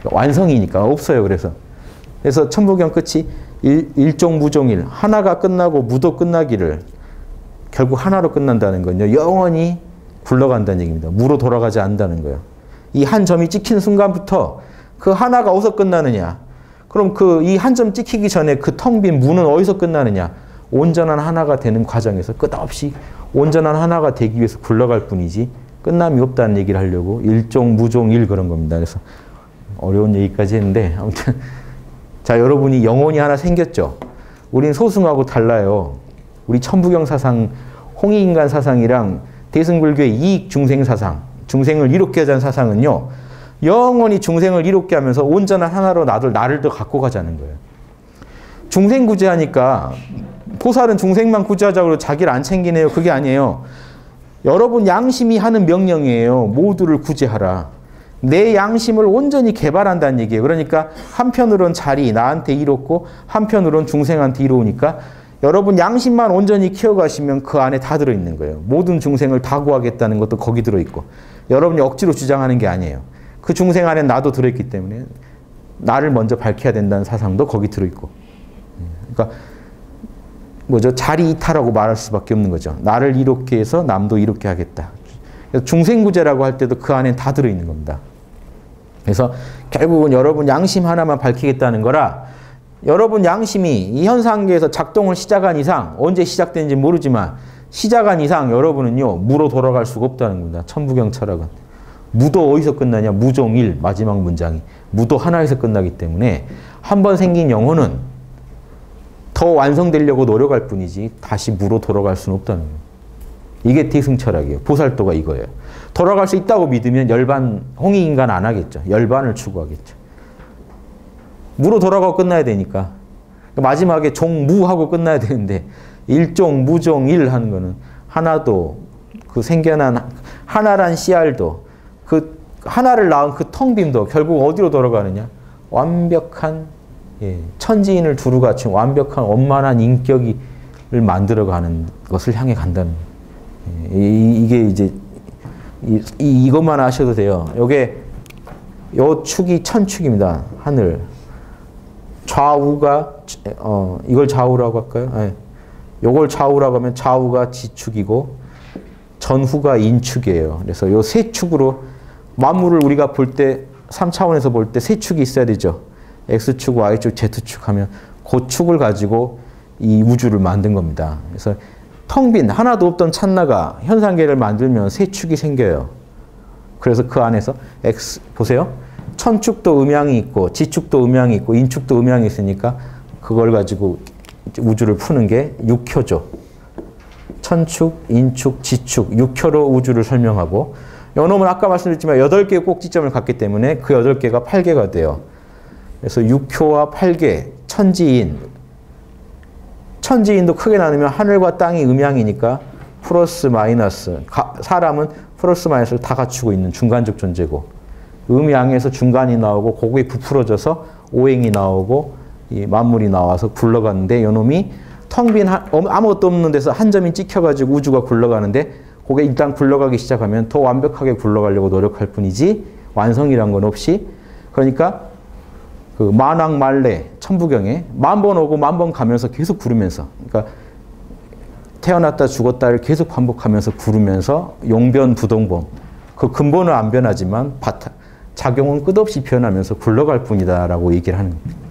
완성이니까 없어요. 그래서 천부경 끝이 일종무종일, 하나가 끝나고 무도 끝나기를, 결국 하나로 끝난다는 건요. 영원히 굴러간다는 얘기입니다. 무로 돌아가지 않는다는 거예요. 이 한 점이 찍힌 순간부터 그 하나가 어디서 끝나느냐? 그럼 그 이 한 점 찍히기 전에 그 텅 빈 무는 어디서 끝나느냐? 온전한 하나가 되는 과정에서 끝없이 온전한 하나가 되기 위해서 굴러갈 뿐이지 끝남이 없다는 얘기를 하려고 일종무종일 그런 겁니다. 그래서 어려운 얘기까지 했는데, 아무튼 자, 여러분이 영혼이 하나 생겼죠? 우린 소승하고 달라요. 우리 천부경 사상, 홍익인간 사상이랑 대승불교의 이익 중생 사상, 중생을 이롭게 하자는 사상은요, 영원히 중생을 이롭게 하면서 온전한 하나로 나를 더 갖고 가자는 거예요. 중생 구제하니까 보살은 중생만 구제하자고 자기를 안 챙기네요. 그게 아니에요. 여러분 양심이 하는 명령이에요. 모두를 구제하라. 내 양심을 온전히 개발한다는 얘기예요. 그러니까 한편으로는 자리, 나한테 이롭고 한편으로는 중생한테 이로우니까 여러분 양심만 온전히 키워가시면 그 안에 다 들어있는 거예요. 모든 중생을 다 구하겠다는 것도 거기 들어있고, 여러분이 억지로 주장하는 게 아니에요. 그 중생 안에 나도 들어있기 때문에 나를 먼저 밝혀야 된다는 사상도 거기 들어있고. 그러니까 자리 이탈하고 말할 수밖에 없는 거죠. 나를 이롭게 해서 남도 이롭게 하겠다. 그래서 중생구제라고 할 때도 그 안에 다 들어있는 겁니다. 그래서 결국은 여러분 양심 하나만 밝히겠다는 거라, 여러분 양심이 이 현상계에서 작동을 시작한 이상, 언제 시작된지 모르지만 시작한 이상 여러분은요, 무로 돌아갈 수가 없다는 겁니다. 천부경 철학은. 무도 어디서 끝나냐? 무종일, 마지막 문장이. 무도 하나에서 끝나기 때문에 한 번 생긴 영혼은 더 완성되려고 노력할 뿐이지 다시 무로 돌아갈 수는 없다는 거예요. 이게 대승철학이에요. 보살도가 이거예요. 돌아갈 수 있다고 믿으면 열반, 홍익인간 안 하겠죠. 열반을 추구하겠죠. 무로 돌아가고 끝나야 되니까. 마지막에 종무하고 끝나야 되는데 일종, 무종, 일 하는 거는 하나도, 그 생겨난 하나란 씨알도, 그 하나를 낳은 그 텅 빈도 결국 어디로 돌아가느냐? 완벽한, 천지인을 두루 갖춘 완벽한 원만한 인격을 만들어가는 것을 향해 간다는 거예요. 이게 이제 이것만 아셔도 돼요. 요게 요 축이 천축입니다. 하늘. 좌우가 이걸 좌우라고 할까요? 네. 요걸 좌우라고 하면 좌우가 지축이고 전후가 인축이에요. 그래서 요 세 축으로 만물을 우리가 볼 때 3차원에서 볼 때 세 축이 있어야 되죠. X축, Y축, Z축 하면 그 축을 가지고 이 우주를 만든 겁니다. 그래서 텅 빈 하나도 없던 찰나가 현상계를 만들면 세 축이 생겨요. 그래서 그 안에서 X 보세요. 천축도 음양이 있고 지축도 음양이 있고 인축도 음양이 있으니까 그걸 가지고 우주를 푸는 게 육효죠. 천축, 인축, 지축, 육효로 우주를 설명하고 요놈은 아까 말씀드렸지만 8개의 꼭지점을 갖기 때문에 그 8개가 8개가 돼요. 그래서 육효와 8개, 천지인. 천지인도 크게 나누면 하늘과 땅이 음양이니까 플러스 마이너스. 사람은 플러스 마이너스를 다 갖추고 있는 중간적 존재고 음양에서 중간이 나오고 거기에 부풀어져서 오행이 나오고 이 만물이 나와서 굴러가는데 요놈이 텅 빈 아무것도 없는 데서 한 점이 찍혀가지고 우주가 굴러가는데 그게 일단 굴러가기 시작하면 더 완벽하게 굴러가려고 노력할 뿐이지 완성이란 건 없이 그러니까 그 만왕말래 천부경에 1000번 오고 1000번 가면서 계속 구르면서 그러니까 태어났다 죽었다를 계속 반복하면서 구르면서 용변부동본 그 근본은 안 변하지만 작용은 끝없이 변하면서 굴러갈 뿐이다라고 얘기를 하는 겁니다.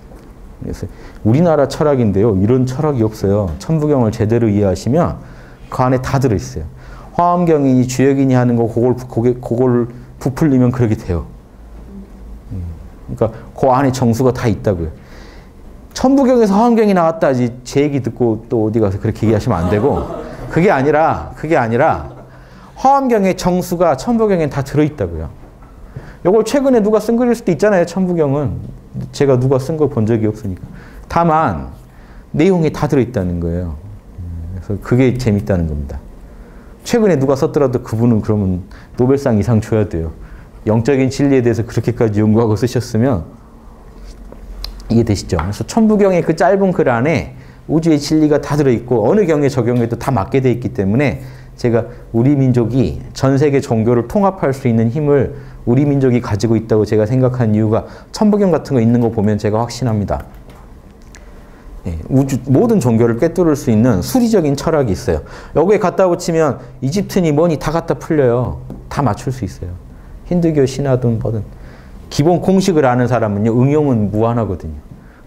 그래서 우리나라 철학인데요. 이런 철학이 없어요. 천부경을 제대로 이해하시면 그 안에 다 들어있어요. 화엄경이니 주역이니 하는 거 그걸 부풀리면 그렇게 돼요. 그러니까 그 안에 정수가 다 있다고요. 천부경에서 화엄경이 나왔다. 제 얘기 듣고 또 어디 가서 그렇게 얘기하시면 안 되고 그게 아니라 화엄경의 정수가 천부경에 다 들어있다고요. 이걸 최근에 누가 쓴 글일 수도 있잖아요. 천부경은. 제가 누가 쓴 걸 본 적이 없으니까. 다만 내용이 다 들어있다는 거예요. 그래서 그게 재밌다는 겁니다. 최근에 누가 썼더라도 그분은 그러면 노벨상 이상 줘야 돼요. 영적인 진리에 대해서 그렇게까지 연구하고 쓰셨으면 이해되시죠? 그래서 천부경의 그 짧은 글 안에 우주의 진리가 다 들어있고 어느 경에 적용해도 다 맞게 돼 있기 때문에 제가 우리 민족이 전 세계 종교를 통합할 수 있는 힘을 우리 민족이 가지고 있다고 제가 생각한 이유가 천부경 같은 거 있는 거 보면 제가 확신합니다. 모든 종교를 꿰뚫을 수 있는 수리적인 철학이 있어요. 여기에 갖다 붙이면 이집트니 뭐니 다 갖다 풀려요. 다 맞출 수 있어요. 힌두교 신화든 뭐든. 기본 공식을 아는 사람은요. 응용은 무한하거든요.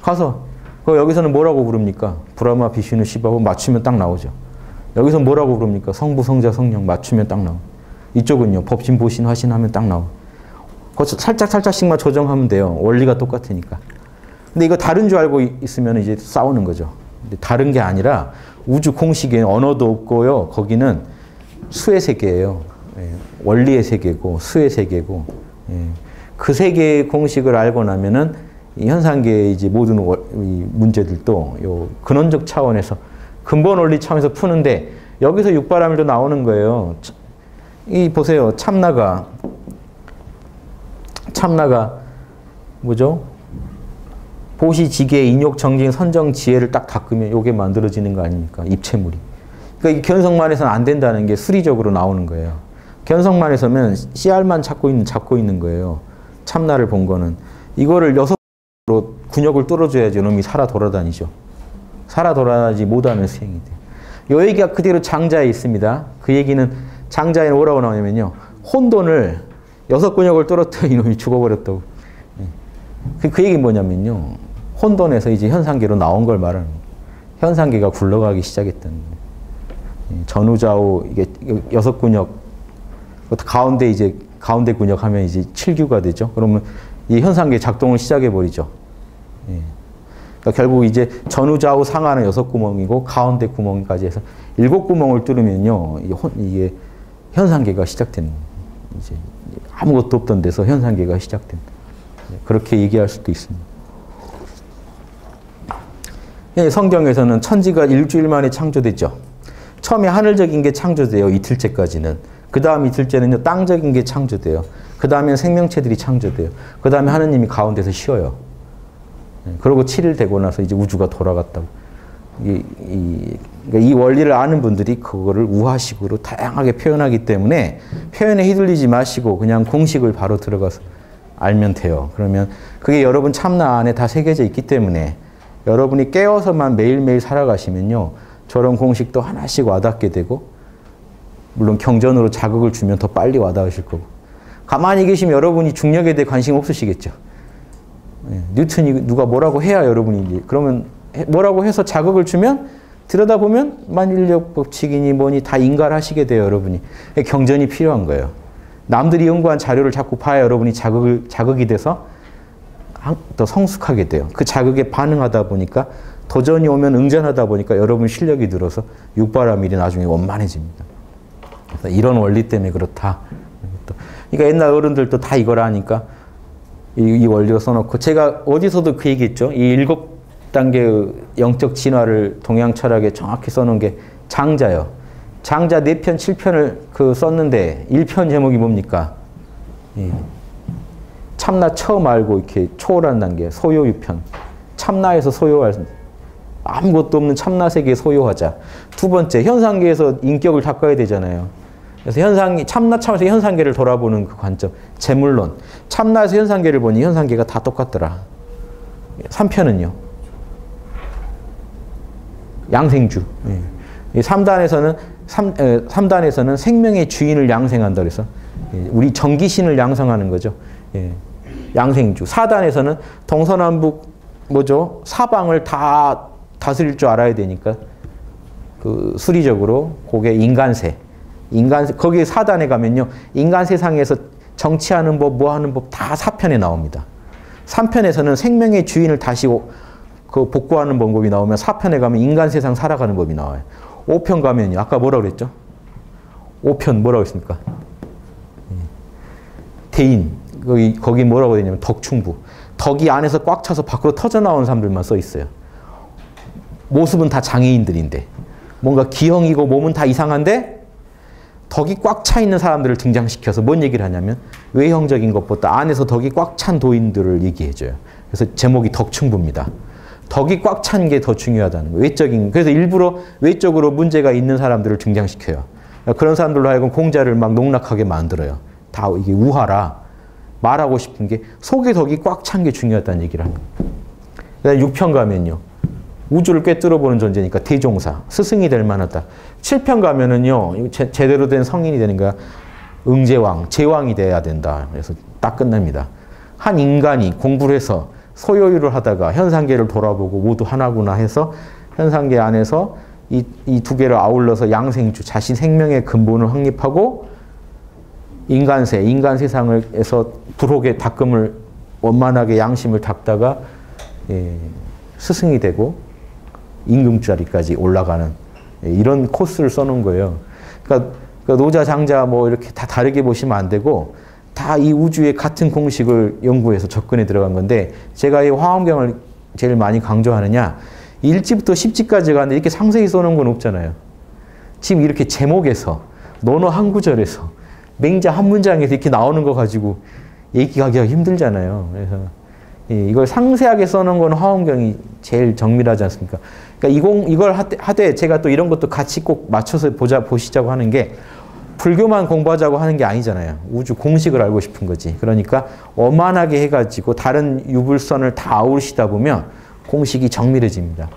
가서 여기서는 뭐라고 부릅니까? 브라마, 비슈누, 시바고 맞추면 딱 나오죠. 여기서 뭐라고 부릅니까? 성부, 성자, 성령 맞추면 딱 나오고. 이쪽은요. 법신, 보신, 화신 하면 딱 나오고. 살짝씩만 조정하면 돼요. 원리가 똑같으니까. 근데 이거 다른 줄 알고 있으면 이제 싸우는 거죠. 근데 다른 게 아니라 우주 공식에 언어도 없고요. 거기는 수의 세계예요. 원리의 세계고 수의 세계고 그 세계의 공식을 알고 나면은 이 현상계의 이제 모든 문제들도 요 근원적 차원에서 근본 원리 차원에서 푸는데 여기서 육바라밀도 나오는 거예요. 이 보세요. 참나가 뭐죠? 보시, 지계, 인욕, 정진, 선정, 지혜를 딱 닦으면 이게 만들어지는 거 아닙니까? 입체물이. 그러니까 이 견성만에서는 안 된다는 게 수리적으로 나오는 거예요. 견성만에서는 씨알만 잡고 있는 거예요. 참나를 본 거는. 이거를 6으로 근육을 뚫어줘야지 놈이 살아 돌아다니죠. 살아 돌아다니지 못하면 수행이 돼요. 이 얘기가 그대로 장자에 있습니다. 그 얘기는 장자에는 뭐라고 나오냐면요. 혼돈을 6근육을 뚫었더니 이놈이 죽어버렸다고. 그 얘기는 뭐냐면요. 혼돈에서 이제 현상계로 나온 걸 말하는 거예요. 현상계가 굴러가기 시작했다는 거예요. 전후좌우 이게 6근육 가운데 근육 하면 이제 7규가 되죠. 그러면 이 현상계 작동을 시작해 버리죠. 그러니까 결국 이제 전후좌우 상하는 6구멍이고 가운데 구멍까지 해서 7구멍을 뚫으면요. 이게 현상계가 시작되는 거예요. 이제 아무것도 없던 데서 현상계가 시작된다. 그렇게 얘기할 수도 있습니다. 성경에서는 천지가 일주일 만에 창조되죠. 처음에 하늘적인 게 창조돼요. 이틀째까지는. 그 다음 이틀째는요. 땅적인 게 창조돼요. 그 다음에 생명체들이 창조돼요. 그 다음에 하느님이 가운데서 쉬어요. 그리고 7일 되고 나서 이제 우주가 돌아갔다고. 이 원리를 아는 분들이 그거를 우화식으로 다양하게 표현하기 때문에 표현에 휘둘리지 마시고 그냥 공식을 바로 들어가서 알면 돼요. 그러면 그게 여러분 참나 안에 다 새겨져 있기 때문에 여러분이 깨어서만 매일매일 살아가시면요. 저런 공식도 하나씩 와닿게 되고 물론 경전으로 자극을 주면 더 빨리 와닿으실 거고. 가만히 계시면 여러분이 중력에 대해 관심 없으시겠죠. 뉴턴이 누가 뭐라고 해야 여러분이 이제 그러면 뭐라고 해서 자극을 주면 들여다보면 만인력 법칙이니 뭐니 다 인가하시게 돼요, 여러분이. 경전이 필요한 거예요. 남들이 연구한 자료를 자꾸 봐야 여러분이 자극이 돼서 더 성숙하게 돼요. 그 자극에 반응하다 보니까 도전이 오면 응전하다 보니까 여러분 실력이 늘어서 육바라밀이 나중에 원만해집니다. 그래서 이런 원리 때문에 그렇다. 그러니까 옛날 어른들도 다 이걸 아니까 이 원리를 써놓고 제가 어디서도 그 얘기했죠. 이 7단계의 영적 진화를 동양 철학에 정확히 써놓은 게 장자요. 장자 4편, 7편을 그 썼는데 1편 제목이 뭡니까? 참나 처음 알고 이렇게 초월한 단계, 소요유편. 참나에서 소요할 아무것도 없는 참나 세계에 소요하자. 두 번째, 현상계에서 인격을 닦아야 되잖아요. 그래서 참나 차원에서 현상계를 돌아보는 그 관점. 재물론. 참나에서 현상계를 보니 현상계가 다 똑같더라. 3편은요. 양생주. 3단에서는 생명의 주인을 양생한다 그래서 우리 정기신을 양성하는 거죠. 양생주. 4단에서는 동서남북 뭐죠? 사방을 다 다스릴 줄 알아야 되니까 그 수리적으로 그게 인간세. 거기에 4단에 가면요. 인간 세상에서 정치하는 법, 뭐 하는 법 다 4편에 나옵니다. 3편에서는 생명의 주인을 다시 그 복구하는 방법이 나오면 4편에 가면 인간 세상 살아가는 법이 나와요. 5편 가면요. 아까 뭐라고 그랬죠? 5편 뭐라고 했습니까? 대인. 거기 뭐라고 되냐면 덕충부. 덕이 안에서 꽉 차서 밖으로 터져나온 사람들만 써 있어요. 모습은 다 장애인들인데 뭔가 기형이고 몸은 다 이상한데 덕이 꽉 차 있는 사람들을 등장시켜서 뭔 얘기를 하냐면 외형적인 것보다 안에서 덕이 꽉 찬 도인들을 얘기해줘요. 그래서 제목이 덕충부입니다. 덕이 꽉 찬 게 더 중요하다는 거예요. 그래서 일부러 외적으로 문제가 있는 사람들을 등장시켜요. 그런 사람들로 하여금 공자를 막 농락하게 만들어요. 다 이게 우화라. 말하고 싶은 게 속에 덕이 꽉 찬 게 중요하다는 얘기를 합니다. 6편 가면요. 우주를 꿰뚫어보는 존재니까 대종사, 스승이 될 만하다. 7편 가면은요. 제대로 된 성인이 되는 거야. 응제왕, 제왕이 돼야 된다. 그래서 딱 끝납니다. 한 인간이 공부를 해서 소요유를 하다가 현상계를 돌아보고 모두 하나구나 해서 현상계 안에서 이 두 개를 아울러서 양생주, 자신 생명의 근본을 확립하고 인간 세상에서 불혹의 닦음을 원만하게 양심을 닦다가 스승이 되고 임금자리까지 올라가는 이런 코스를 써놓은 거예요. 그러니까 노자, 장자 뭐 이렇게 다 다르게 보시면 안 되고 다 이 우주의 같은 공식을 연구해서 접근해 들어간 건데 제가 이 화엄경을 제일 많이 강조하느냐 1지부터 10지까지 가는데 이렇게 상세히 써놓은 건 없잖아요. 지금 이렇게 제목에서 논어 한 구절에서 맹자 한 문장에서 이렇게 나오는 거 가지고 얘기하기가 힘들잖아요. 그래서 이걸 상세하게 써놓은 건 화엄경이 제일 정밀하지 않습니까? 그러니까 이걸 하되 제가 또 이런 것도 같이 꼭 맞춰서 보시자고 하는 게 불교만 공부하자고 하는 게 아니잖아요. 우주 공식을 알고 싶은 거지. 그러니까 어만하게 해가지고 다른 유불선을 다 아우르시다 보면 공식이 정밀해집니다.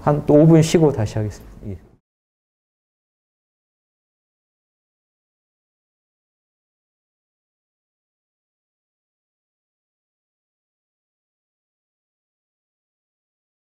한 또 5분 쉬고 다시 하겠습니다.